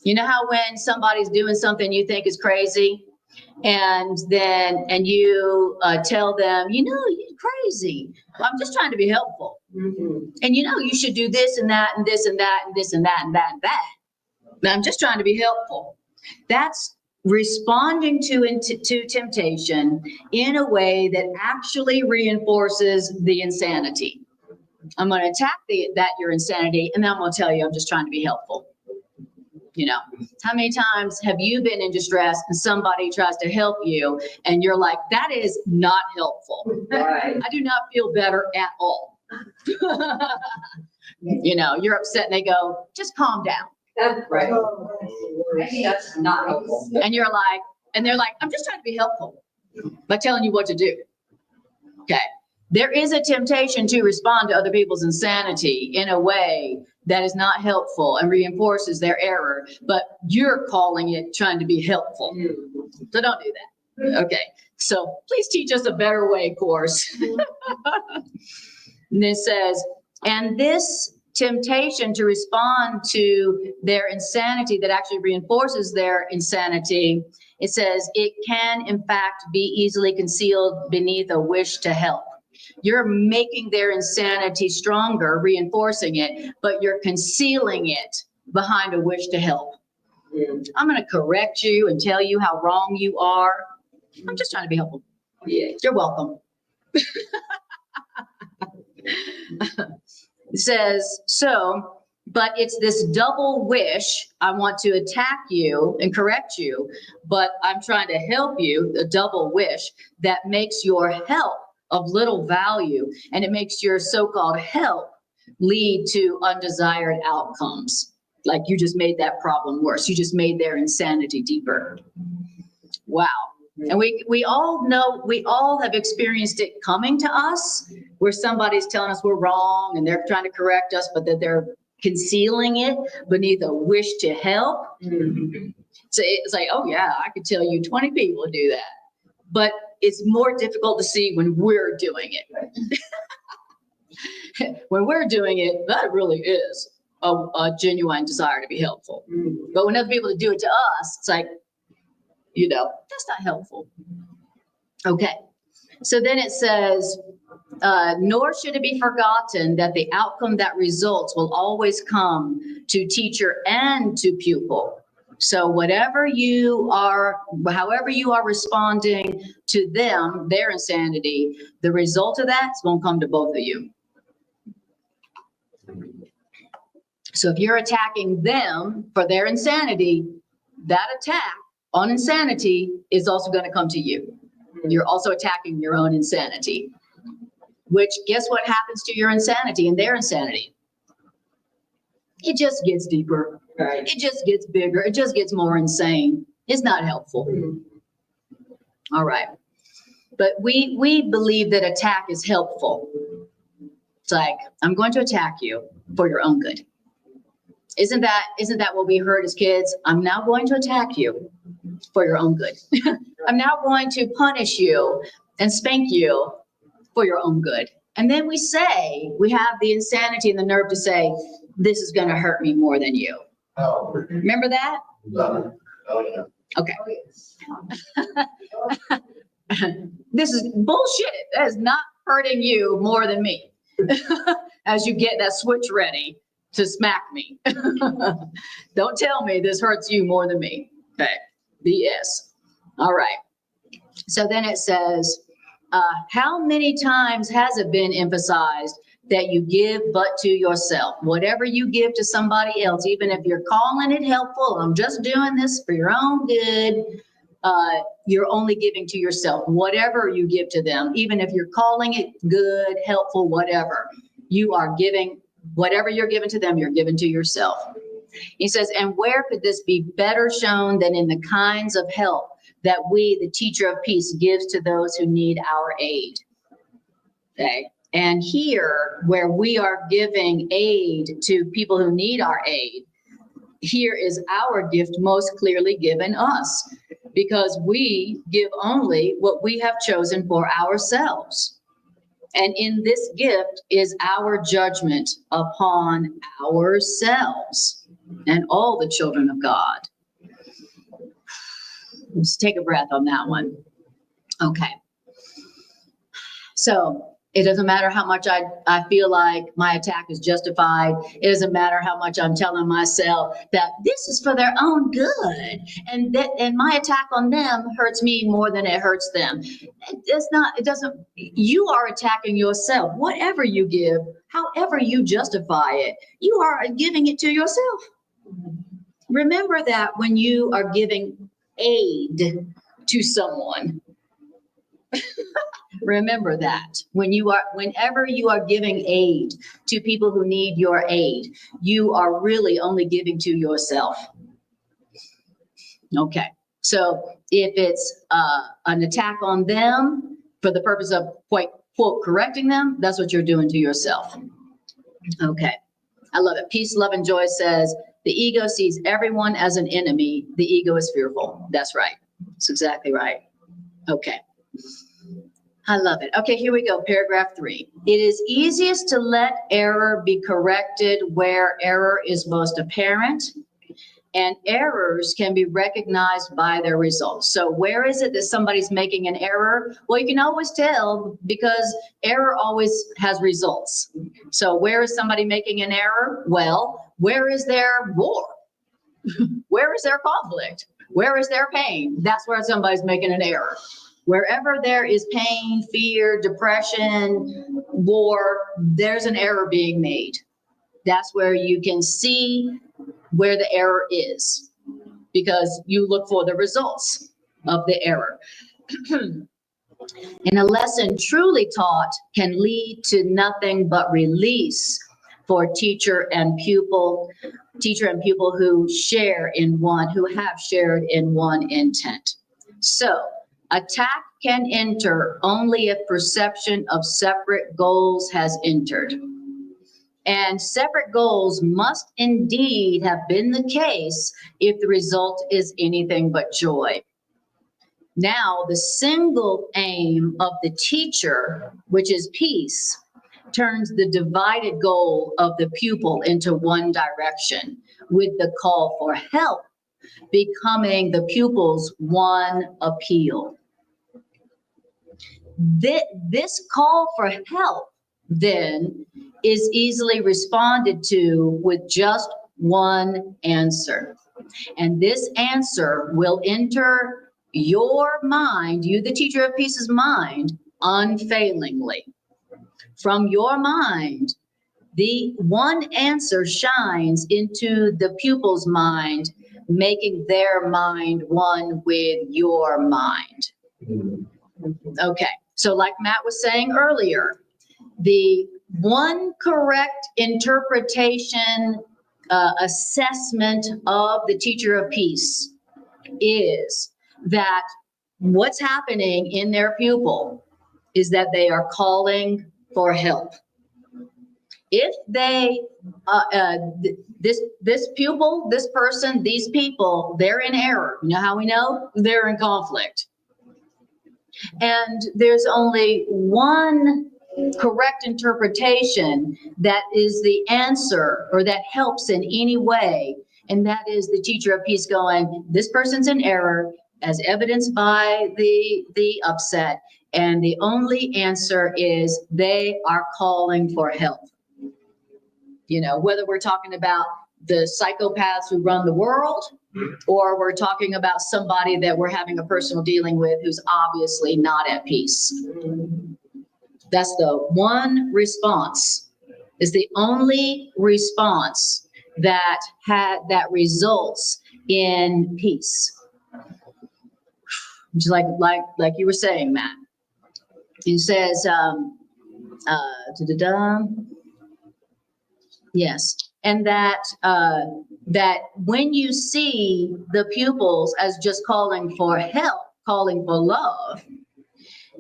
You know how when somebody's doing something you think is crazy, and you tell them, you know, you're crazy. Well, I'm just trying to be helpful. And you know, you should do this and that and this and that and this and that and that and that. But I'm just trying to be helpful. That's responding to temptation in a way that actually reinforces the insanity. I'm going to attack your insanity, and then I'm going to tell you I'm just trying to be helpful. You know, how many times have you been in distress and somebody tries to help you and you're like, that is not helpful. Right. I do not feel better at all. You know, you're upset and they go, just calm down. Right. Oh, That's not helpful. And you're like, and they're like, I'm just trying to be helpful by telling you what to do. Okay. There is a temptation to respond to other people's insanity in a way that is not helpful and reinforces their error, but you're calling it trying to be helpful. So don't do that. Okay. So please teach us a better way course. And it says, and this temptation to respond to their insanity that actually reinforces their insanity, it says it can in fact be easily concealed beneath a wish to help. You're making their insanity stronger, reinforcing it, but you're concealing it behind a wish to help. I'm going to correct you and tell you how wrong you are. I'm just trying to be helpful. Yeah. You're welcome. It says, so, but it's this double wish. I want to attack you and correct you, but I'm trying to help you, the double wish that makes your help of little value, and it makes your so-called help lead to undesired outcomes. Like you just made that problem worse. You just made their insanity deeper. Wow. And we all know, we all have experienced it coming to us where somebody's telling us we're wrong and they're trying to correct us, but that they're concealing it beneath a wish to help. So it's like, oh yeah, I could tell you 20 people do that. But it's more difficult to see when we're doing it. When we're doing it, that really is a genuine desire to be helpful. But when other people do it to us, it's like, you know, that's not helpful. Okay. So then it says, nor should it be forgotten that the outcome that results will always come to teacher and to pupil. So whatever you are, however you are responding to them, their insanity, the result of that is going to come to both of you. So if you're attacking them for their insanity, that attack on insanity is also going to come to you. You're also attacking your own insanity, which guess what happens to your insanity and their insanity? It just gets deeper. Right. It just gets bigger. It just gets more insane. It's not helpful. All right. But we believe that attack is helpful. It's like, I'm going to attack you for your own good. Isn't that what we heard as kids? I'm now going to attack you for your own good. I'm now going to punish you and spank you for your own good. And then we have the insanity and the nerve to say, this is going to hurt me more than you. Oh, Remember that? oh, yeah. Okay. This is bullshit. That is not hurting you more than me. As you get that switch ready to smack me. Don't tell me this hurts you more than me. Okay. BS. All right. So then it says, how many times has it been emphasized that you give but to yourself? Whatever you give to somebody else, even if you're calling it helpful, I'm just doing this for your own good, you're only giving to yourself. Whatever you give to them, even if you're calling it good, helpful, whatever, you are giving, whatever you're giving to them, you're giving to yourself. He says, and where could this be better shown than in the kinds of help that we, the teacher of peace, gives to those who need our aid? Okay. And here, where we are giving aid to people who need our aid, here is our gift most clearly given us, because we give only what we have chosen for ourselves. And in this gift is our judgment upon ourselves and all the children of God. Let's take a breath on that one. Okay. So it doesn't matter how much I feel like my attack is justified. It doesn't matter how much I'm telling myself that this is for their own good, and my attack on them hurts me more than it hurts them. You are attacking yourself. Whatever you give, however you justify it, you are giving it to yourself. Remember that when you are giving aid to someone, remember that whenever you are giving aid to people who need your aid, you are really only giving to yourself. Okay, so if it's an attack on them for the purpose of quote correcting them, that's what you're doing to yourself. Okay, I love it. Peace, love, and joy says the ego sees everyone as an enemy. The ego is fearful. That's right. That's exactly right. Okay. I love it. Okay, here we go. Paragraph 3. It is easiest to let error be corrected where error is most apparent, and errors can be recognized by their results. So where is it that somebody's making an error? Well, you can always tell because error always has results. So where is somebody making an error? Well, where is their war? Where is their conflict? Where is their pain? That's where somebody's making an error. Wherever there is pain, fear, depression, war, there's an error being made. That's where you can see where the error is, because you look for the results of the error. And a lesson truly taught can lead to nothing but release for teacher and pupil who have shared in one intent. So, attack can enter only if perception of separate goals has entered. And separate goals must indeed have been the case if the result is anything but joy. Now, the single aim of the teacher, which is peace, turns the divided goal of the pupil into one direction, with the call for help becoming the pupil's one appeal. This call for help, then, is easily responded to with just one answer. And this answer will enter your mind, you, the teacher of peace's mind, unfailingly. From your mind, the one answer shines into the pupil's mind, making their mind one with your mind. Okay, so like Matt was saying earlier, the one correct interpretation, assessment of the teacher of peace is that what's happening in their pupil is that they are calling for help. If they, this pupil, this person, these people, they're in error. You know how we know? They're in conflict. And there's only one correct interpretation that is the answer or that helps in any way. And that is the teacher of peace going, this person's in error as evidenced by the upset. And the only answer is they are calling for help. You know, whether we're talking about the psychopaths who run the world, or we're talking about somebody that we're having a personal dealing with who's obviously not at peace. That's the one response, is the only response that results in peace. Just like you were saying, Matt. He says, yes, and that when you see the pupils as just calling for help, calling for love,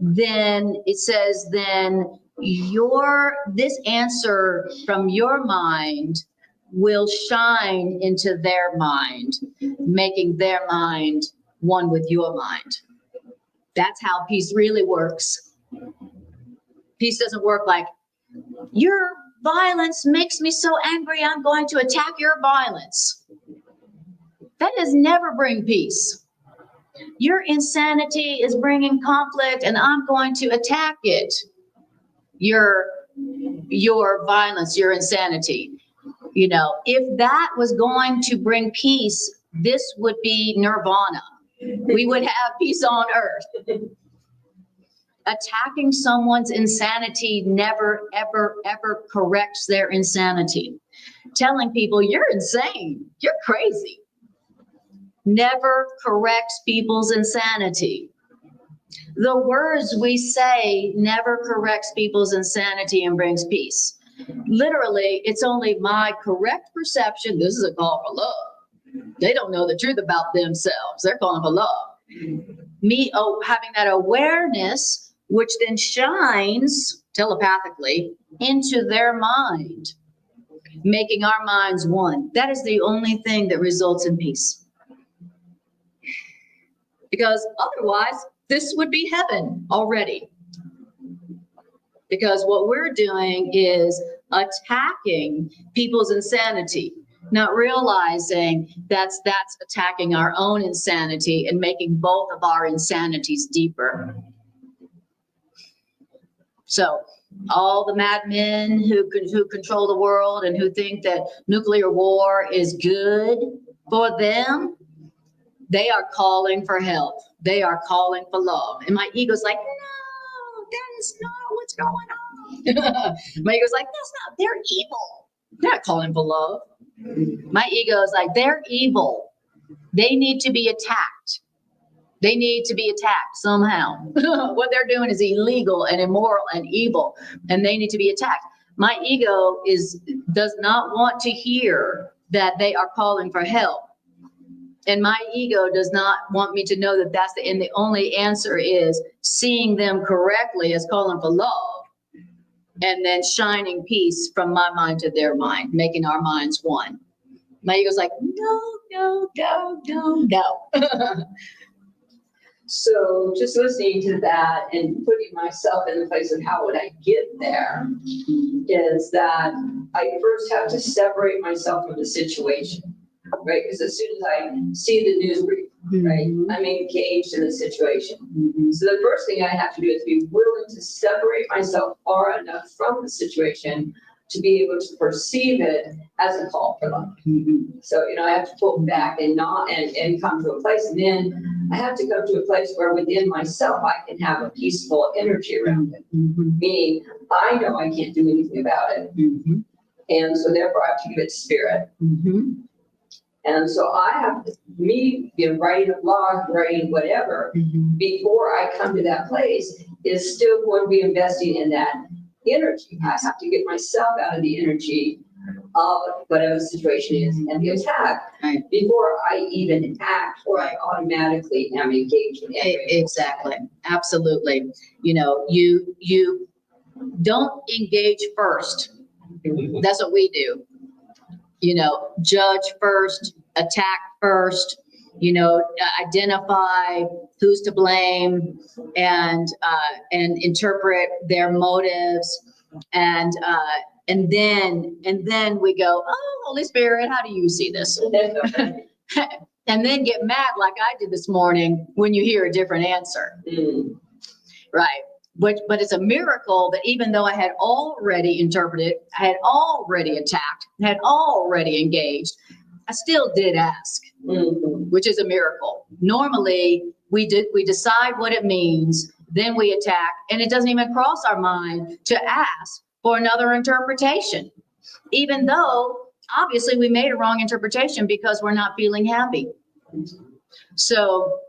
then it says, then this answer from your mind will shine into their mind, making their mind one with your mind. That's how peace really works. Peace doesn't work like, your violence makes me so angry, I'm going to attack your violence. That does never bring peace. Your insanity is bringing conflict, and I'm going to attack it. Your violence, your insanity. You know, if that was going to bring peace, this would be nirvana. We would have peace on earth. Attacking someone's insanity never, ever, ever corrects their insanity. Telling people, you're insane, you're crazy, never corrects people's insanity. The words we say never corrects people's insanity and brings peace. Literally, it's only my correct perception. This is a call for love. They don't know the truth about themselves. They're calling for love. Me having that awareness, which then shines telepathically into their mind, making our minds one. That is the only thing that results in peace. Because otherwise, this would be heaven already. Because what we're doing is attacking people's insanity, not realizing that's attacking our own insanity and making both of our insanities deeper. So all the madmen who control the world and who think that nuclear war is good for them, they are calling for help. They are calling for love. And my ego's like, no, that is not what's going on. My ego's like, that's not, they're evil. They're not calling for love. My ego is like, they're evil. They need to be attacked. They need to be attacked somehow. What they're doing is illegal and immoral and evil, and they need to be attacked. My ego does not want to hear that they are calling for help. And my ego does not want me to know that that's and the only answer is seeing them correctly as calling for love, and then shining peace from my mind to their mind, making our minds one. My ego's like, no. So just listening to that and putting myself in the place of how would I get there is that I first have to separate myself from the situation, right? Because as soon as I see the news brief, right, I'm engaged in the situation. So the first thing I have to do is be willing to separate myself far enough from the situation to be able to perceive it as a call for love. So, I have to pull back and come to a place. And then I have to come to a place where within myself, I can have a peaceful energy around it. Meaning, I know I can't do anything about it. And so therefore I have to give it spirit. And so I have to, writing a blog, writing whatever, before I come to that place is still going to be investing in that energy. I have to get myself out of the energy of whatever the situation is and the attack before I even act, or I automatically am engaged in it. Exactly. Absolutely. You don't engage first. That's what we do. Judge first, attack first, identify who's to blame and interpret their motives. And then we go, oh, Holy Spirit, how do you see this? And then get mad like I did this morning when you hear a different answer. Right. But it's a miracle that even though I had already interpreted, I had already attacked, had already engaged, I still did ask, which is a miracle. Normally, we decide what it means, then we attack, and it doesn't even cross our mind to ask for another interpretation, even though obviously we made a wrong interpretation because we're not feeling happy. So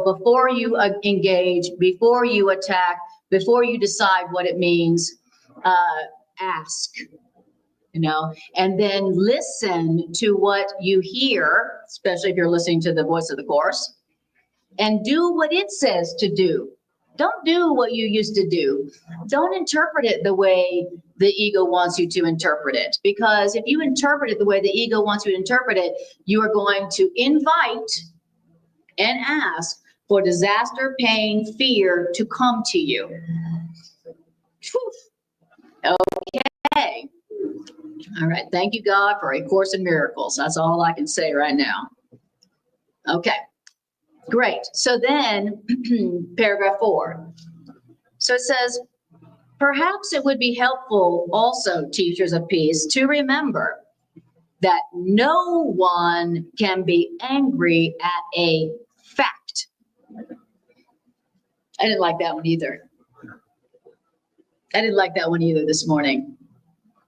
before you engage, before you attack, before you decide what it means, ask, and then listen to what you hear, especially if you're listening to the voice of the Course, and do what it says to do. Don't do what you used to do. Don't interpret it the way the ego wants you to interpret it. Because if you interpret it the way the ego wants you to interpret it, you are going to invite and ask for disaster, pain, fear to come to you. Whew. Okay. All right. Thank you, God, for A Course in Miracles. That's all I can say right now. Okay. Great. So then, paragraph 4. So it says, perhaps it would be helpful also, teachers of peace, to remember that no one can be angry at a fact. I didn't like that one either. I didn't like that one either this morning.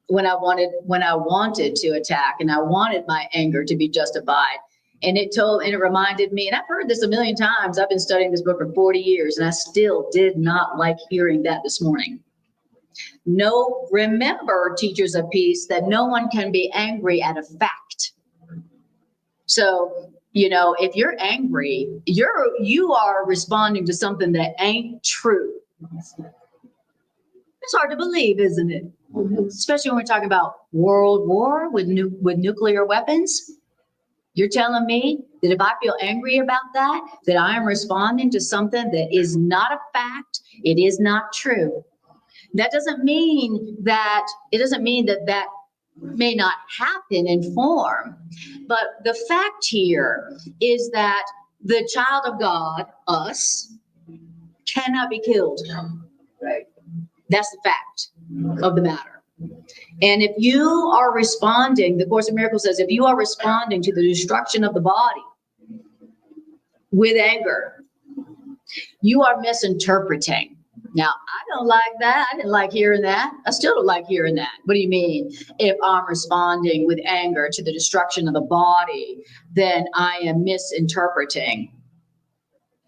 When I wanted to attack and I wanted my anger to be justified. And it reminded me, and I've heard this a million times. I've been studying this book for 40 years and I still did not like hearing that this morning. No, remember, teachers of peace, that no one can be angry at a fact. So, if you're angry, you are responding to something that ain't true. It's hard to believe, isn't it? Especially when we're talking about world war with nuclear weapons. You're telling me that if I feel angry about that I am responding to something that is not a fact, it is not true. That doesn't mean that that may not happen in form. But the fact here is that the child of God, us, cannot be killed. Right. That's the fact of the matter. And if you are responding, the Course in Miracles says, if you are responding to the destruction of the body with anger, you are misinterpreting. Now, I don't like that. I didn't like hearing that. I still don't like hearing that. What do you mean? If I'm responding with anger to the destruction of the body, then I am misinterpreting.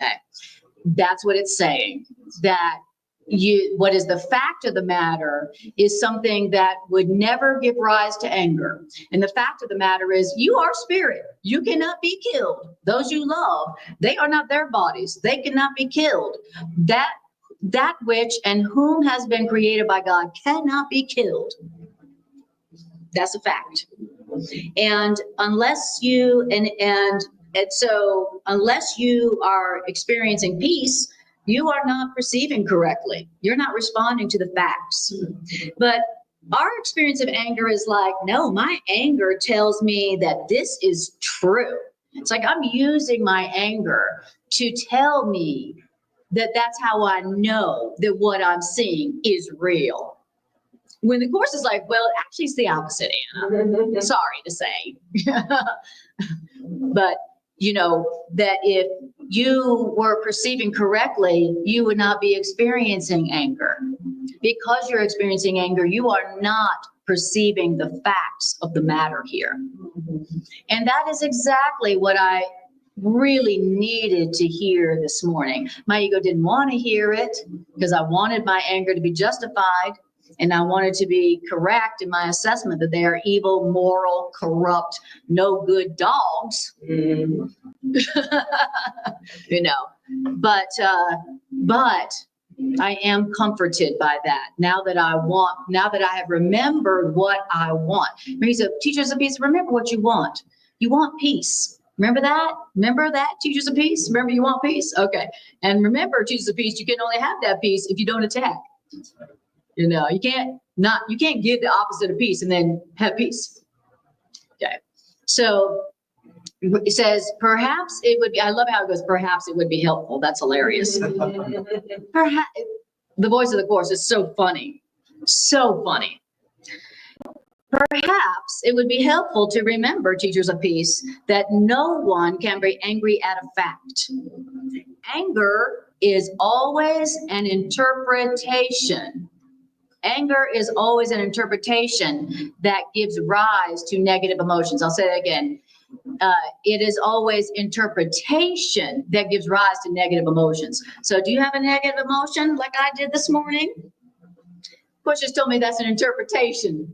Okay. That's what it's saying. That what is the fact of the matter is something that would never give rise to anger. And the fact of the matter is you are spirit. You cannot be killed. Those you love, they are not their bodies. They cannot be killed. That which and whom has been created by God cannot be killed. That's a fact. And unless you unless you are experiencing peace, you are not perceiving correctly. You're not responding to the facts. But our experience of anger is like, no, my anger tells me that this is true. It's like I'm using my anger to tell me that that's how I know that what I'm seeing is real. When the Course is like, well, actually it's the opposite, Anna. Sorry to say. But that if you were perceiving correctly, you would not be experiencing anger. Because you're experiencing anger, you are not perceiving the facts of the matter here. And that is exactly what I really needed to hear this morning. My ego didn't want to hear it because I wanted my anger to be justified. And I wanted to be correct in my assessment that they are evil, moral, corrupt, no good dogs. But I am comforted by that. Now that I have remembered what I want. He said, teachers of peace, remember what you want. You want peace. Remember that? Remember that, teachers of peace? Remember you want peace? Okay. And remember, teachers of peace, you can only have that peace if you don't attack. You can't give the opposite of peace and then have peace. Okay. So it says, perhaps it would be, I love how it goes, perhaps it would be helpful. That's hilarious. Perhaps, the voice of the Course is so funny. So funny. Perhaps it would be helpful to remember, teachers of peace, that no one can be angry at a fact. Anger is always an interpretation. Anger is always an interpretation that gives rise to negative emotions. I'll say that again. It is always interpretation that gives rise to negative emotions. So do you have a negative emotion like I did this morning? Coach just told me that's an interpretation.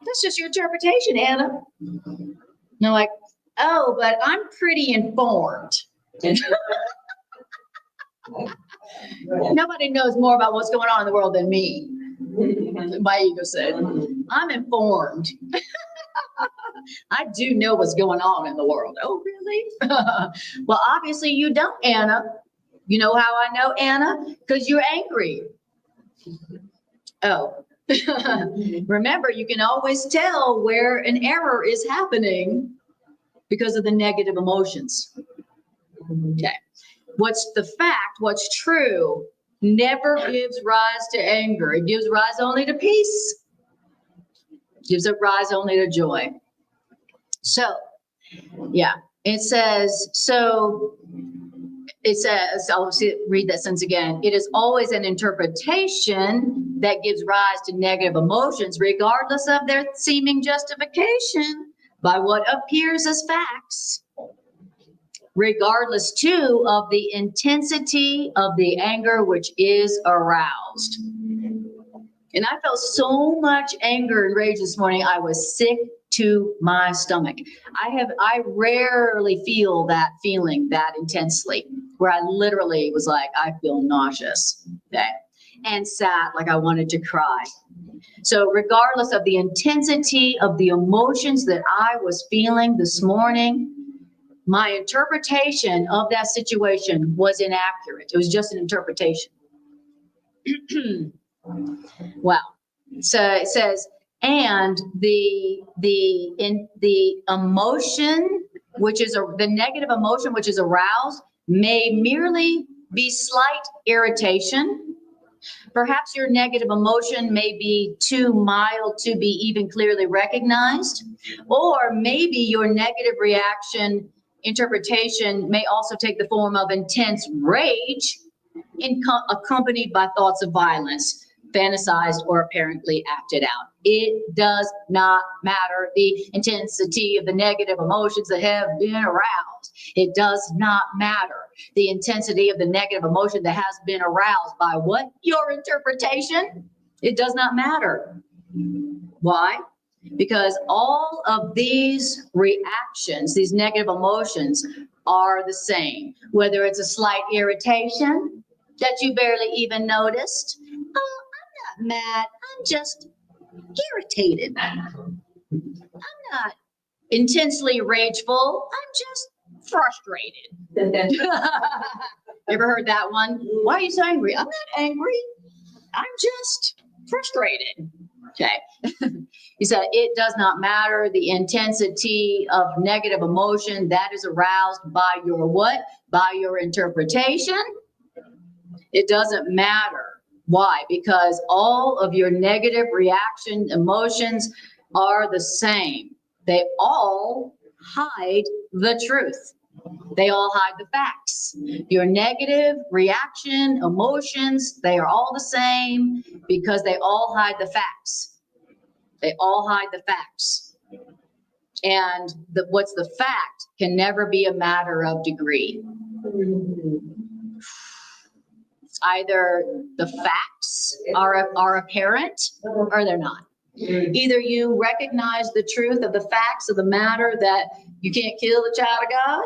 That's just your interpretation, Anna. And I'm like, oh, but I'm pretty informed. Nobody knows more about what's going on in the world than me. My ego said, I'm informed. I do know what's going on in the world. Oh, really? Well, obviously you don't, Anna. You know how I know, Anna? Because you're angry. Oh. Remember, you can always tell where an error is happening because of the negative emotions. Okay. What's the fact, what's true, never gives rise to anger. It gives rise only to peace. Gives it rise only to joy. So, yeah, it says, I'll read that sentence again. It is always an interpretation that gives rise to negative emotions, regardless of their seeming justification by what appears as facts. Regardless, too, of the intensity of the anger which is aroused. And I felt so much anger and rage this morning, I was sick to my stomach. I rarely feel that feeling that intensely, where I literally was like, I feel nauseous, okay, and sat like I wanted to cry. So regardless of the intensity of the emotions that I was feeling this morning, my interpretation of that situation was inaccurate. It was just an interpretation. Wow. So it says, and the emotion, which is the negative emotion, which is aroused, may merely be slight irritation. Perhaps your negative emotion may be too mild to be even clearly recognized, or maybe your negative reaction interpretation may also take the form of intense rage, accompanied by thoughts of violence, fantasized or apparently acted out. It does not matter the intensity of the negative emotions that have been aroused. It does not matter the intensity of the negative emotion that has been aroused by what? Your interpretation. It does not matter. Why? Because all of these reactions, these negative emotions, are the same. Whether it's a slight irritation that you barely even noticed. Oh, I'm not mad. I'm just irritated. I'm not intensely rageful. I'm just frustrated. Ever heard that one? Why are you so angry? I'm not angry. I'm just frustrated. Okay. He said, it does not matter the intensity of negative emotion that is aroused by your what? By your interpretation. It doesn't matter. Why? Because all of your negative reaction emotions are the same. They all hide the truth. They all hide the facts. Your negative reaction emotions, they are all the same because they all hide the facts. They all hide the facts. And what's the fact can never be a matter of degree. Either the facts are apparent or they're not. Either you recognize the truth of the facts of the matter that you can't kill the child of God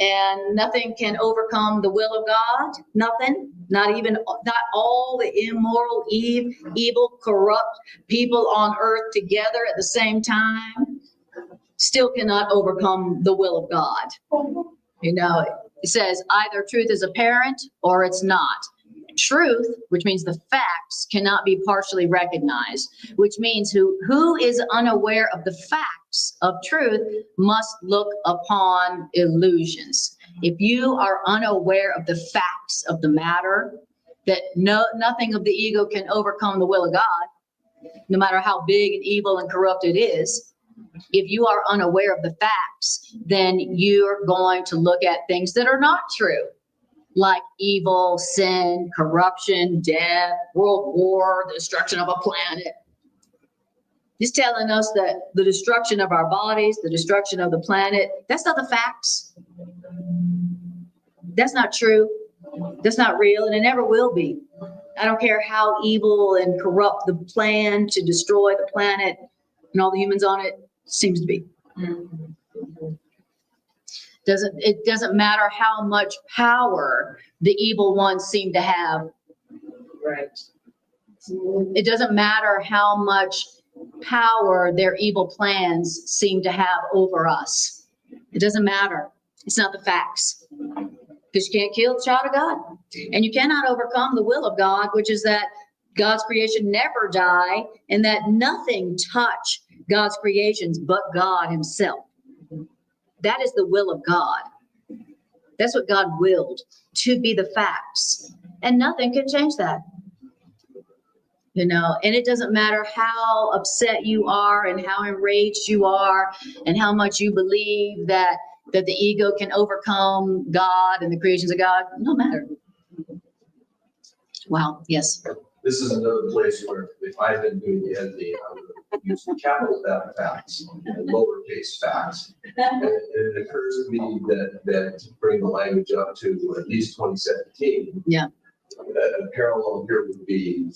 and nothing can overcome the will of God. Nothing, not all the immoral, evil, corrupt people on earth together at the same time still cannot overcome the will of God. You know, it says either truth is apparent or it's not. Truth, which means the facts, cannot be partially recognized, which means who is unaware of the facts of truth must look upon illusions. If you are unaware of the facts of the matter, that nothing of the ego can overcome the will of God, no matter how big and evil and corrupt it is. If you are unaware of the facts, then you're going to look at things that are not true, like evil, sin, corruption, death, world war, the destruction of a planet. He's telling us that the destruction of our bodies, the destruction of the planet, that's not the facts. That's not true. That's not real, and it never will be. I don't care how evil and corrupt the plan to destroy the planet and all the humans on it seems to be. It doesn't matter how much power the evil ones seem to have. Right. It doesn't matter how much power their evil plans seem to have over us. It doesn't matter. It's not the facts. Because you can't kill the child of God. And you cannot overcome the will of God, which is that God's creation never die and that nothing touch God's creations but God himself. That is the will of God. That's what God willed to be the facts. And nothing can change that. You know, and it doesn't matter how upset you are and how enraged you are and how much you believe that the ego can overcome God and the creations of God. No matter. Wow. Yes. This is another place where if I've been doing the editing, I would use capital F facts and lowercase facts. And it occurs to me that to bring the language up to at least 2017. Yeah. A parallel here would be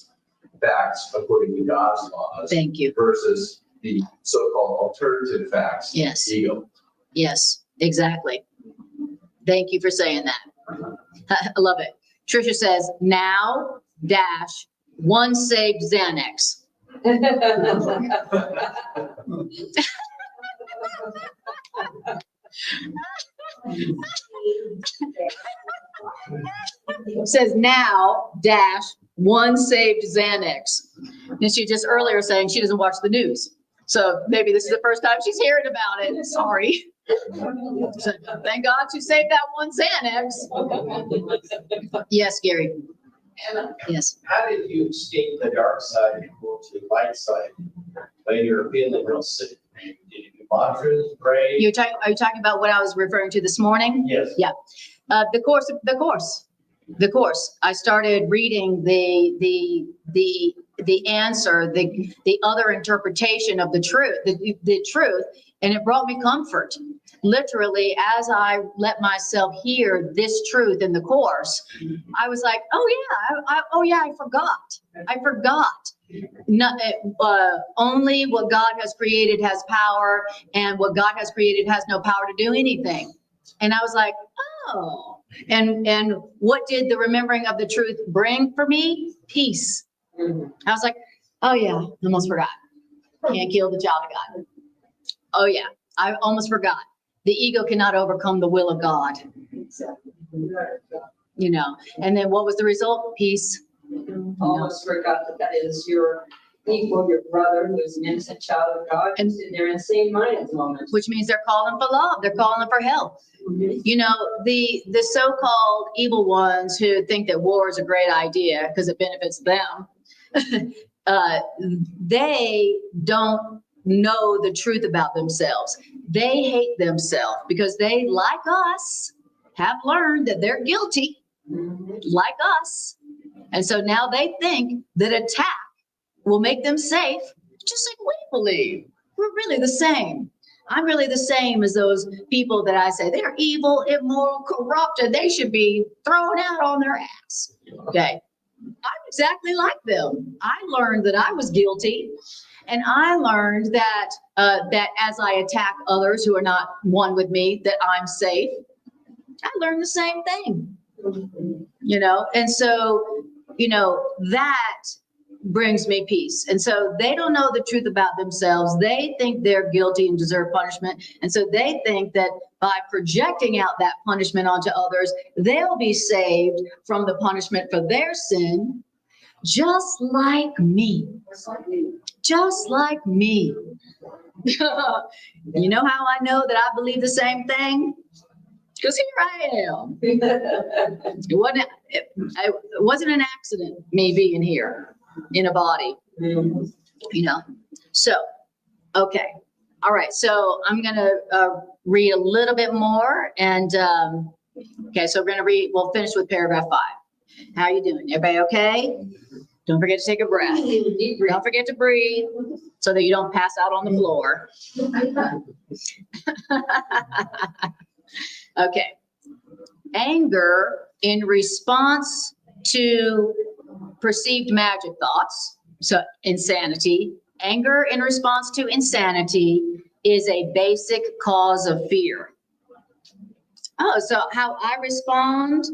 facts according to God's laws. Thank you. Versus the so-called alternative facts. Yes. Ego. Yes, exactly. Thank you for saying that. I love it. Trisha says, now dash one saved Xanax. Says now dash one saved Xanax. And she just earlier saying she doesn't watch the news. So maybe this is the first time she's hearing about it. Sorry. So, thank God she saved that one Xanax. Yes, Gary. Anna, Yes. how did you escape the dark side and go to the light side when you're feeling real sick? Did you do mantras, pray? Are you talking about what I was referring to this morning? Yes. Yeah. The course. I started reading the answer, the other interpretation of the truth, the truth, and it brought me comfort. Literally, as I let myself hear this truth in the course, I was like, oh yeah, I forgot. Not, only what God has created has power, and what God has created has no power to do anything. And I was like, oh. And what did the remembering of the truth bring for me? Peace. I was like, oh yeah, almost forgot. Can't kill the child of God. Oh yeah, I almost forgot. The ego cannot overcome the will of God. You know, and then what was the result? Peace. Almost forgot that is your equal, your brother, who's an innocent child of God, and in their insane mind at the moment. Which means they're calling for love. They're calling for help. You know, the so-called evil ones who think that war is a great idea because it benefits them, they don't know the truth about themselves. They hate themselves because they, like us, have learned that they're guilty, like us. And so now they think that attack will make them safe, just like we believe. We're really the same. I'm really the same as those people that I say they're evil, immoral, corrupt, and they should be thrown out on their ass. Okay. I'm exactly like them. I learned that I was guilty, and I learned that that as I attack others who are not one with me, that I'm safe. I learned the same thing, you know, and so, you know, that brings me peace. And so they don't know the truth about themselves. They think they're guilty and deserve punishment. And so they think that by projecting out that punishment onto others, they'll be saved from the punishment for their sin, just like me. Just like me. You know how I know that I believe the same thing? Because here I am. It wasn't an accident, me being here in a body, you know. So, okay. All right. So I'm going to read a little bit more. And, okay, so we're going to read, we'll finish with paragraph 5. How are you doing? Everybody okay? Don't forget to take a breath. Don't forget to breathe so that you don't pass out on the floor. Okay. Anger in response to perceived magic thoughts. So insanity. Anger in response to insanity is a basic cause of fear. Oh, so how I respond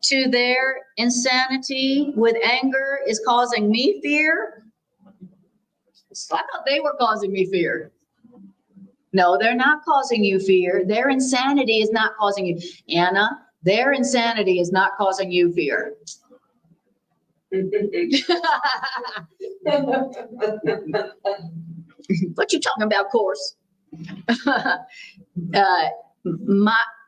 to their insanity with anger is causing me fear? I thought they were causing me fear. No, they're not causing you fear. Their insanity is not causing you. Anna, their insanity is not causing you fear. What you talking about, course?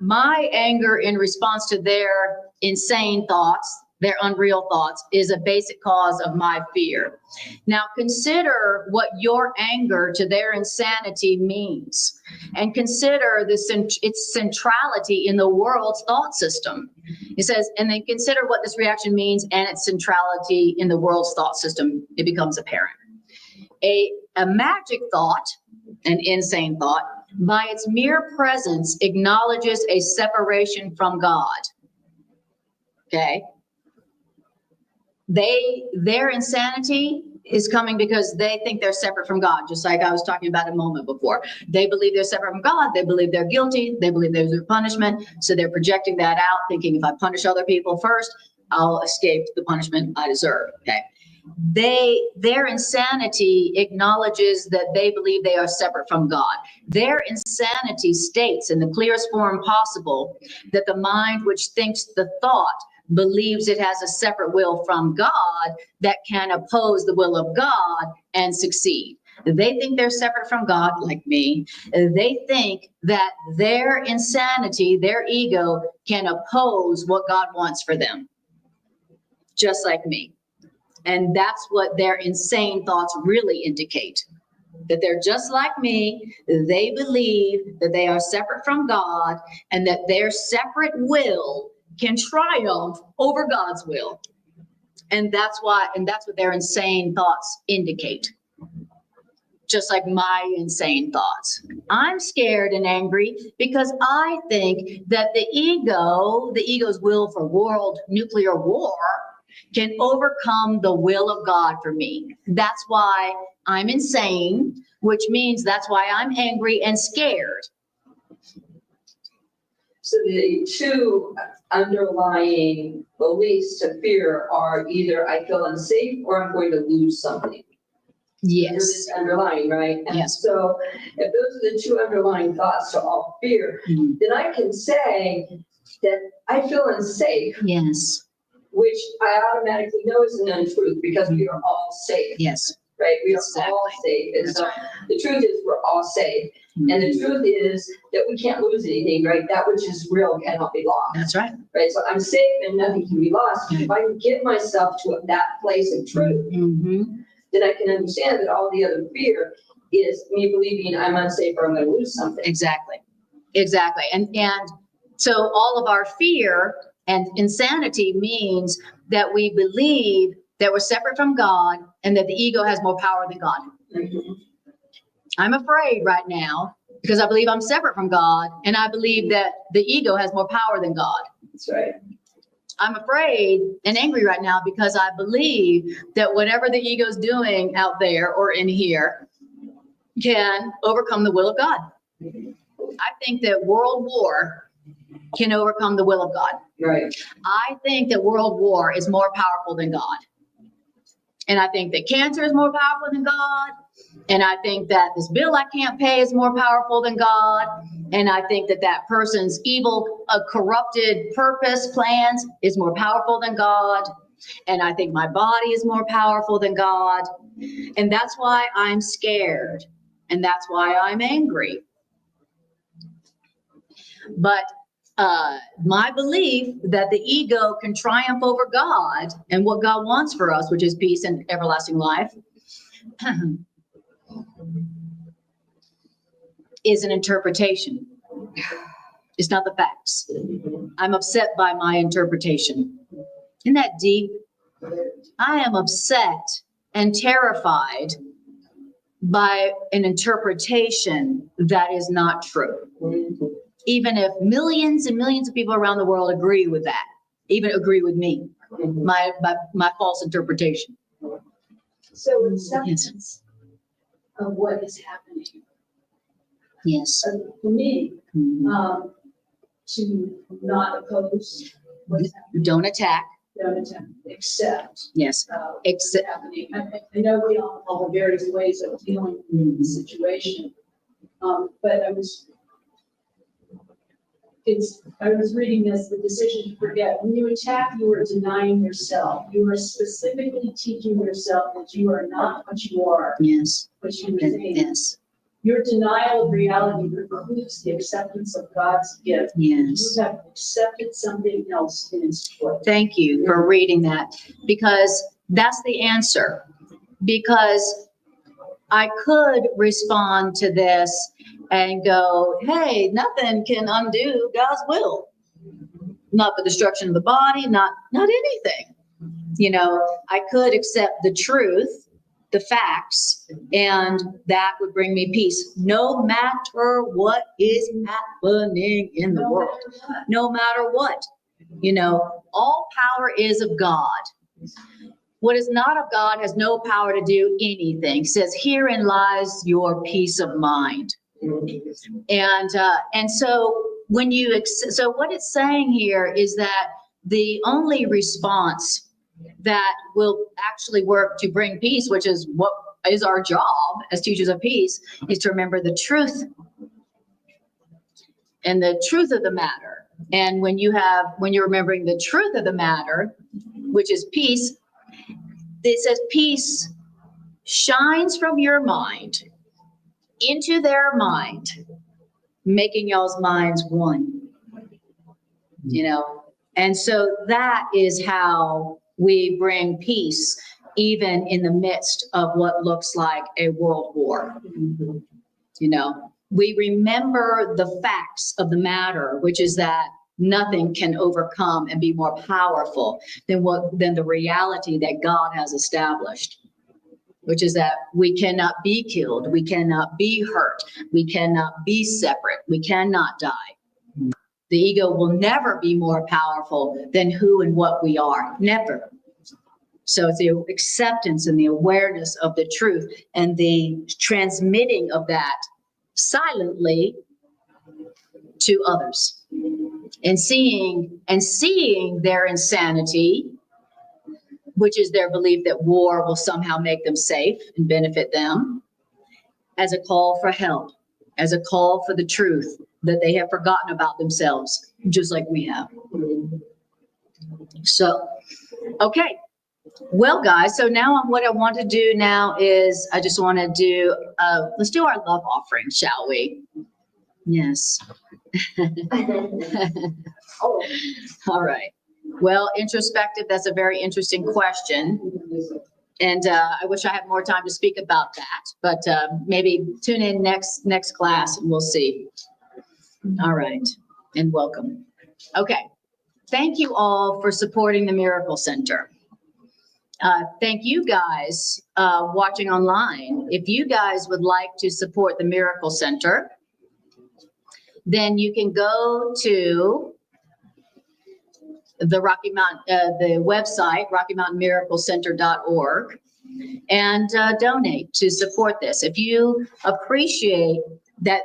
My anger in response to their insane thoughts, their unreal thoughts, is a basic cause of my fear. Now consider what your anger to their insanity means, and consider its centrality in the world's thought system. It says, and then consider what this reaction means and its centrality in the world's thought system. It becomes apparent. A magic thought, an insane thought, by its mere presence acknowledges a separation from God. Okay? Their insanity is coming because they think they're separate from God, just like I was talking about a moment before. They believe they're separate from God. They believe they're guilty. They believe there's a punishment. So they're projecting that out, thinking if I punish other people first, I'll escape the punishment I deserve. Okay? Their insanity acknowledges that they believe they are separate from God. Their insanity states in the clearest form possible that the mind which thinks the thought believes it has a separate will from God that can oppose the will of God and succeed. They think they're separate from God, like me. They think that their insanity, their ego, can oppose what God wants for them, just like me. And that's what their insane thoughts really indicate, that they're just like me. They believe that they are separate from God and that their separate will can triumph over God's will. And that's what their insane thoughts indicate. Just like my insane thoughts. I'm scared and angry because I think that the ego's will for world nuclear war can overcome the will of God for me. That's why I'm insane, which means that's why I'm angry and scared. So the two underlying beliefs to fear are either I feel unsafe or I'm going to lose something. Yes. It's underlying, right? And Yes. so if those are the two underlying thoughts to all fear, then I can say that I feel unsafe. Yes. Which I automatically know is an untruth because we are all safe. Yes. Right? We are Exactly. all safe. And That's so right. the truth is we're all safe. And the truth is that we can't lose anything, right? That which is real cannot be lost. That's right. Right? So I'm safe and nothing can be lost. If I can get myself to that place of truth, then I can understand that all the other fear is me believing I'm unsafe or I'm going to lose something. Exactly. Exactly. And so all of our fear and insanity means that we believe that we're separate from God and that the ego has more power than God. I'm afraid right now because I believe I'm separate from God and I believe that the ego has more power than God. That's right. I'm afraid and angry right now because I believe that whatever the ego's doing out there or in here can overcome the will of God. I think that world war can overcome the will of God. Right. I think that world war is more powerful than God. And I think that cancer is more powerful than God. And I think that this bill I can't pay is more powerful than God. And I think that that person's evil, corrupted purpose, plans is more powerful than God. And I think my body is more powerful than God. And that's why I'm scared. And that's why I'm angry. But my belief that the ego can triumph over God and what God wants for us, which is peace and everlasting life, is an interpretation. It's not the facts. I'm upset by my interpretation. Isn't that deep? I am upset and terrified by an interpretation that is not true. Even if millions and millions of people around the world agree with that, even agree with me, my false interpretation. So acceptance of what is happening. Yes. For me, to not oppose what's happening, Don't attack. don't attempt, accept Yes. what's Except, happening. I know we all have various ways of dealing with the situation. But I was reading this, the decision to forget. When you attack, you are denying yourself. You are specifically teaching yourself that you are not what you are, yes. what you were saying. Yes. Your denial of reality precludes the acceptance of God's gift. Yes. You have accepted something else in its place. Thank you for reading that, because that's the answer. Because I could respond to this and go, hey, nothing can undo God's will. Not the destruction of the body, not anything. You know, I could accept the truth, the facts, and that would bring me peace, no matter what is happening in the world. No matter what. You know, all power is of God. What is not of God has no power to do anything. It says, herein lies your peace of mind. And so when so what it's saying here is that the only response that will actually work to bring peace, which is what is our job as teachers of peace, is to remember the truth and the truth of the matter. And when you're remembering the truth of the matter, which is peace, it says peace shines from your mind into their mind, making y'all's minds one, you know? And so that is how we bring peace, even in the midst of what looks like a world war. You know, we remember the facts of the matter, which is that nothing can overcome and be more powerful than the reality that God has established, which is that we cannot be killed, we cannot be hurt, we cannot be separate, we cannot die. The ego will never be more powerful than who and what we are, never. So it's the acceptance and the awareness of the truth and the transmitting of that silently to others, and seeing their insanity, which is their belief that war will somehow make them safe and benefit them, as a call for help, as a call for the truth, that they have forgotten about themselves, just like we have. So, okay. Well, guys, so now what I want to do now is I just want to do, let's do our love offering, shall we? Yes. All right. Well, introspective, that's a very interesting question. And I wish I had more time to speak about that, but maybe tune in next class and we'll see. All right. And welcome. Okay. Thank you all for supporting the Miracle Center. Thank you guys watching online. If you guys would like to support the Miracle Center, then you can go to the website, RockyMountainMiracleCenter.org, and donate to support this. If you appreciate that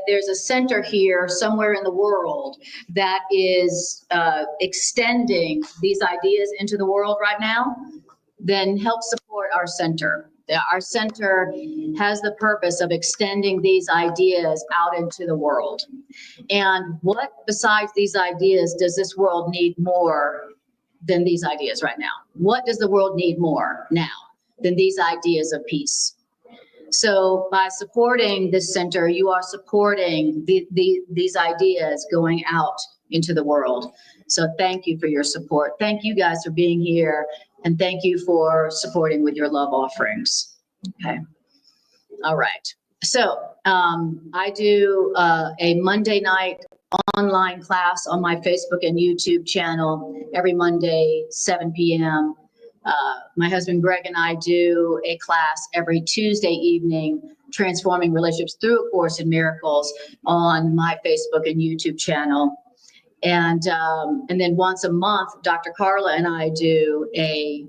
there's a center here somewhere in the world that is extending these ideas into the world right now, then help support our center. Our center has the purpose of extending these ideas out into the world. And what besides these ideas does this world need more than these ideas right now? What does the world need more now than these ideas of peace? So by supporting this center, you are supporting these ideas going out into the world. So thank you for your support. Thank you guys for being here. And thank you for supporting with your love offerings. Okay. All right. So I do a Monday night online class on my Facebook and YouTube channel every Monday, 7 p.m. My husband Greg and I do a class every Tuesday evening, Transforming Relationships Through A Course in Miracles, on my Facebook and YouTube channel. And then once a month, Dr. Carla and I do a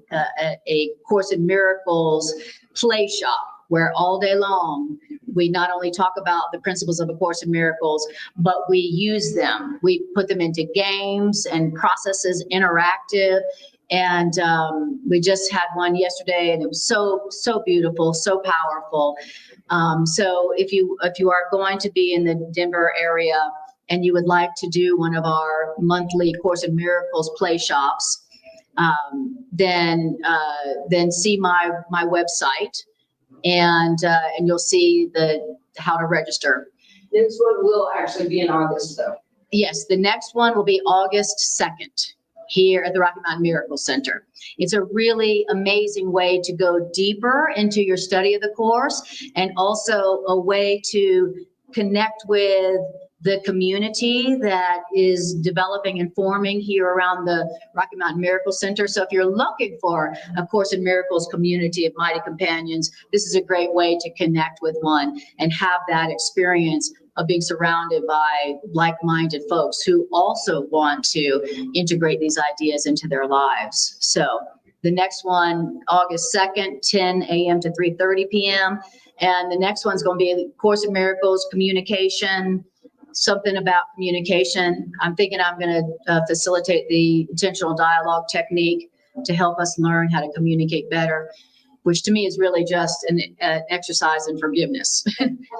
Course in Miracles play shop, where all day long We not only talk about the principles of A Course in Miracles, but we use them. We put them into games and processes, interactive. And we just had one yesterday, and it was so beautiful, so powerful. So if you are going to be in the Denver area and you would like to do one of our monthly Course in Miracles play shops, then see my website, and you'll see how to register. This one will actually be in August, though. Yes, the next one will be August 2nd here at the Rocky Mountain Miracle Center. It's a really amazing way to go deeper into your study of the Course, and also a way to connect with the community that is developing and forming here around the Rocky Mountain Miracle Center. So if you're looking for a Course in Miracles community of mighty companions, this is a great way to connect with one and have that experience of being surrounded by like-minded folks who also want to integrate these ideas into their lives. So the next one, August 2nd, 10 a.m. to 3:30 p.m. And the next one's going to be a Course in Miracles communication, something about communication. I'm thinking I'm going to facilitate the intentional dialogue technique to help us learn how to communicate better, which to me is really just an exercise in forgiveness.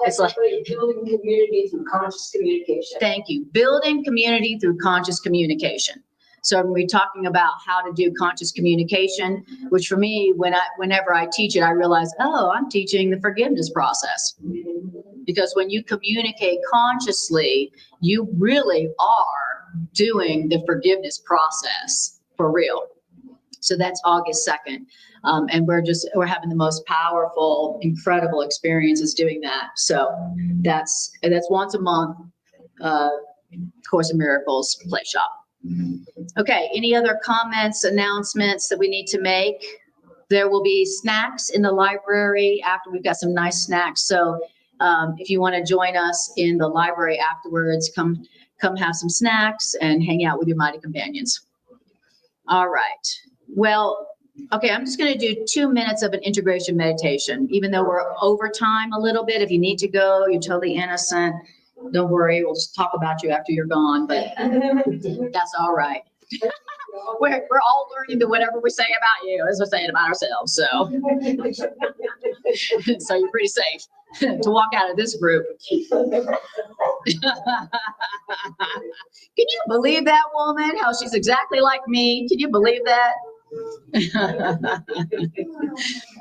It's like building community through conscious communication. Thank you. Building community through conscious communication. So we're talking about how to do conscious communication, which for me, whenever I teach it, I realize, oh, I'm teaching the forgiveness process. Because when you communicate consciously, you really are doing the forgiveness process for real. So that's August 2nd. And we're having the most powerful, incredible experiences doing that. So that's once a month, Course in Miracles play shop. Okay, any other comments, announcements that we need to make? There will be snacks in the library after. We've got some nice snacks. So if you want to join us in the library afterwards, come have some snacks and hang out with your mighty companions. All right. Well, okay, I'm just going to do 2 minutes of an integration meditation, even though we're over time a little bit. If you need to go, you're totally innocent. Don't worry, we'll just talk about you after you're gone, but that's all right. We're all learning that whatever we say about you is we're saying about ourselves. So, so you're pretty safe to walk out of this group. Can you believe that woman? How she's exactly like me? Can you believe that?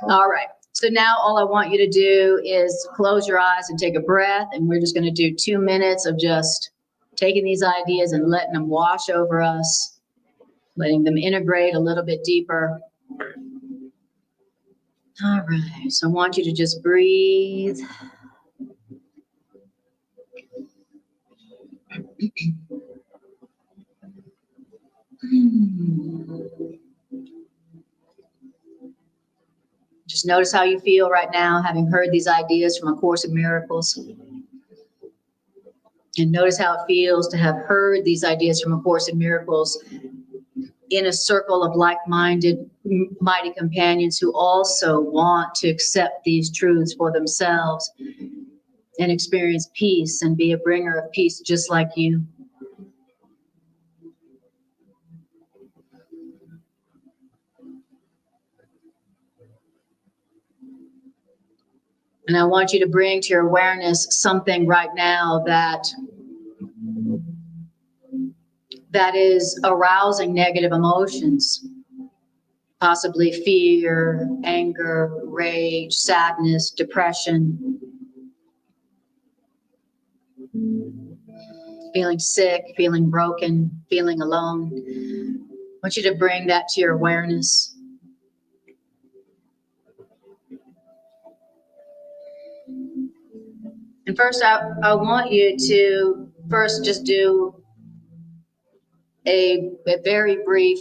All right. So now all I want you to do is close your eyes and take a breath. And we're just going to do 2 minutes of just taking these ideas and letting them wash over us, letting them integrate a little bit deeper. All right. So I want you to just breathe. Just notice how you feel right now, having heard these ideas from A Course in Miracles. And notice how it feels to have heard these ideas from A Course in Miracles in a circle of like-minded, mighty companions who also want to accept these truths for themselves and experience peace and be a bringer of peace just like you. And I want you to bring to your awareness something right now that is arousing negative emotions, possibly fear, anger, rage, sadness, depression, feeling sick, feeling broken, feeling alone. I want you to bring that to your awareness. And first, I want you to first just do a very brief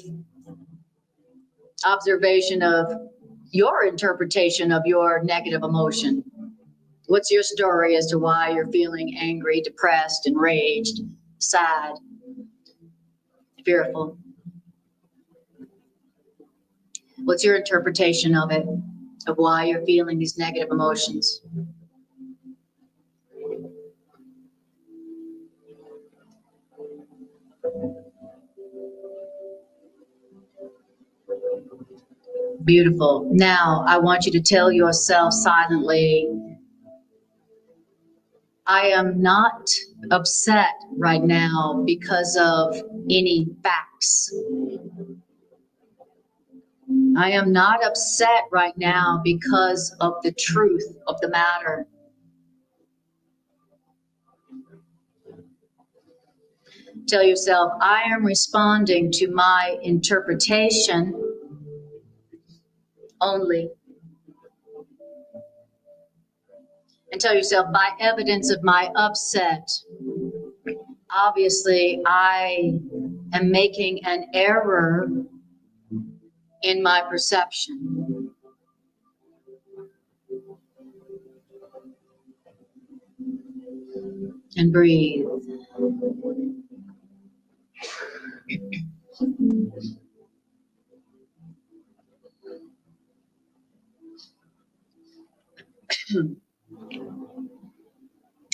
observation of your interpretation of your negative emotion. What's your story as to why you're feeling angry, depressed, enraged, sad, fearful? What's your interpretation of it, of why you're feeling these negative emotions? Beautiful. Now, I want you to tell yourself silently, I am not upset right now because of any facts. I am not upset right now because of the truth of the matter. Tell yourself, I am responding to my interpretation only. And tell yourself, by evidence of my upset, obviously I am making an error in my perception. And breathe.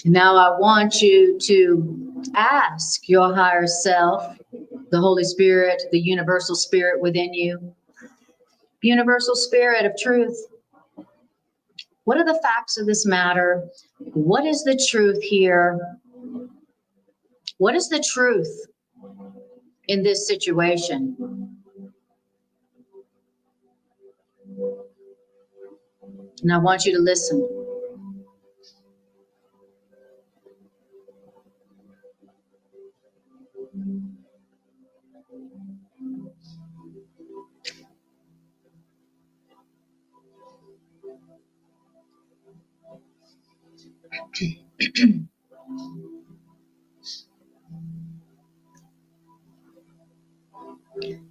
Now I want you to ask your higher self, the Holy Spirit, the universal spirit within you, universal spirit of truth. What are the facts of this matter? What is the truth here? What is the truth in this situation? And I want you to listen.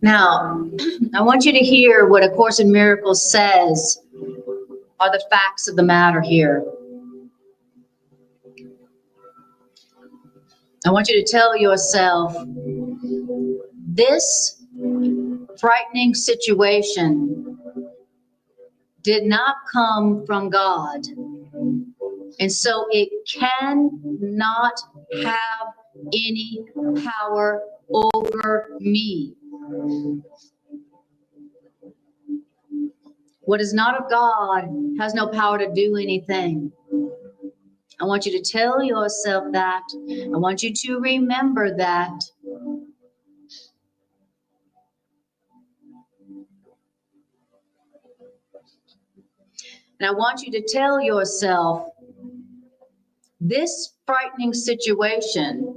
Now, I want you to hear what A Course in Miracles says are the facts of the matter here. I want you to tell yourself, this frightening situation did not come from God, and so it cannot have any power over me. What is not of God has no power to do anything. I want you to tell yourself that. I want you to remember that. And I want you to tell yourself, this frightening situation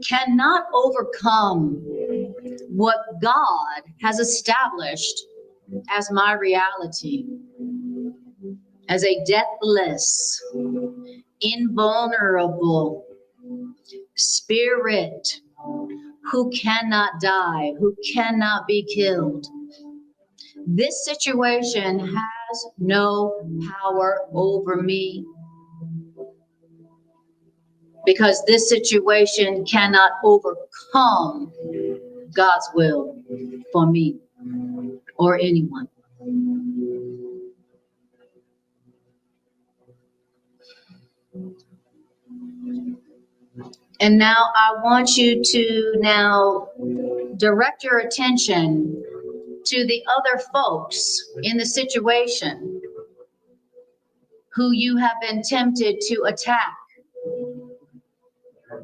cannot overcome what God has established as my reality, as a deathless, invulnerable spirit who cannot die, who cannot be killed. This situation has no power over me, because this situation cannot overcome God's will for me or anyone. And now I want you to now direct your attention to the other folks in the situation who you have been tempted to attack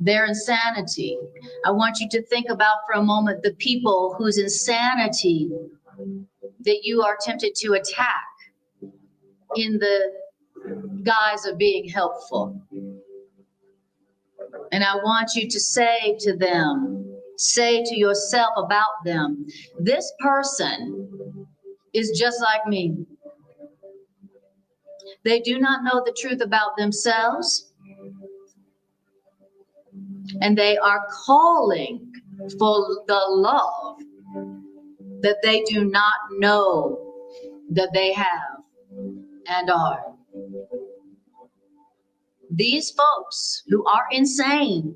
their insanity. I want you to think about for a moment the people whose insanity that you are tempted to attack in the guise of being helpful. And I want you to say to them, say to yourself about them, this person is just like me. They do not know the truth about themselves, and they are calling for the love that they do not know that they have and are. These folks who are insane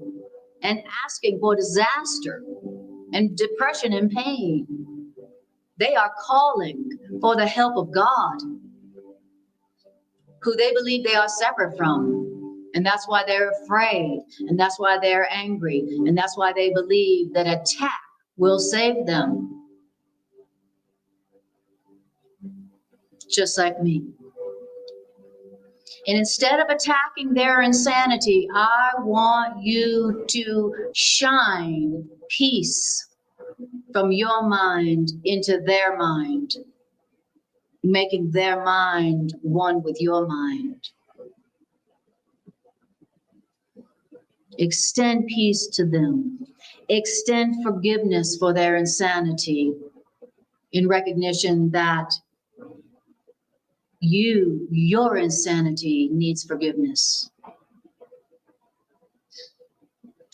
and asking for disaster and depression and pain, they are calling for the help of God, who they believe they are separate from. And that's why they're afraid, and that's why they're angry, and that's why they believe that attack will save them. Just like me. And instead of attacking their insanity, I want you to shine peace from your mind into their mind, making their mind one with your mind. Extend peace to them. Extend forgiveness for their insanity in recognition that your insanity needs forgiveness.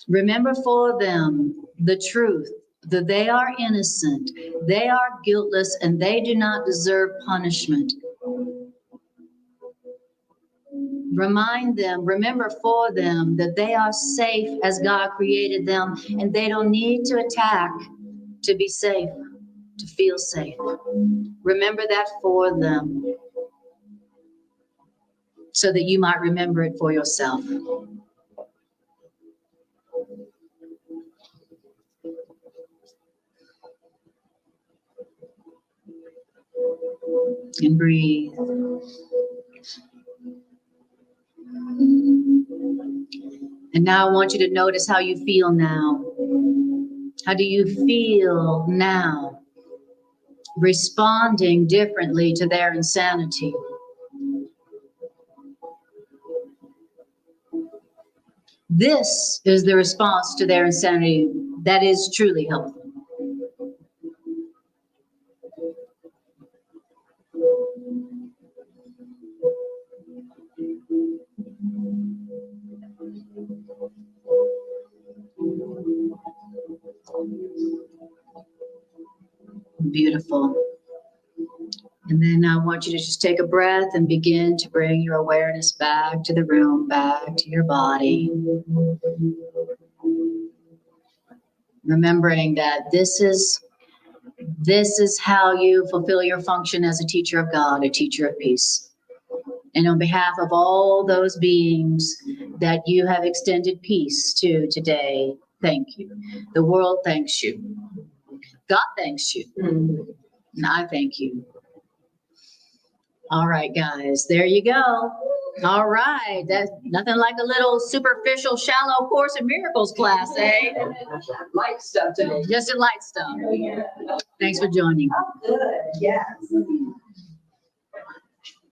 Remember for them the truth, that they are innocent, they are guiltless, and they do not deserve punishment. Remind them, remember for them that they are safe as God created them, and they don't need to attack to be safe, to feel safe. Remember that for them, so that you might remember it for yourself. And breathe. And now I want you to notice how you feel now. How do you feel now? Responding differently to their insanity. This is the response to their insanity that is truly helpful. Beautiful. And then I want you to just take a breath and begin to bring your awareness back to the room, back to your body. Remembering that this is how you fulfill your function as a teacher of God, a teacher of peace. And on behalf of all those beings that you have extended peace to today, thank you. The world thanks you. God thanks you. And I thank you. All right, guys, there you go. All right, that's nothing like a little superficial, shallow Course in Miracles class, eh? Light stuff today. Just a light stuff. Thanks for joining. Good, yes.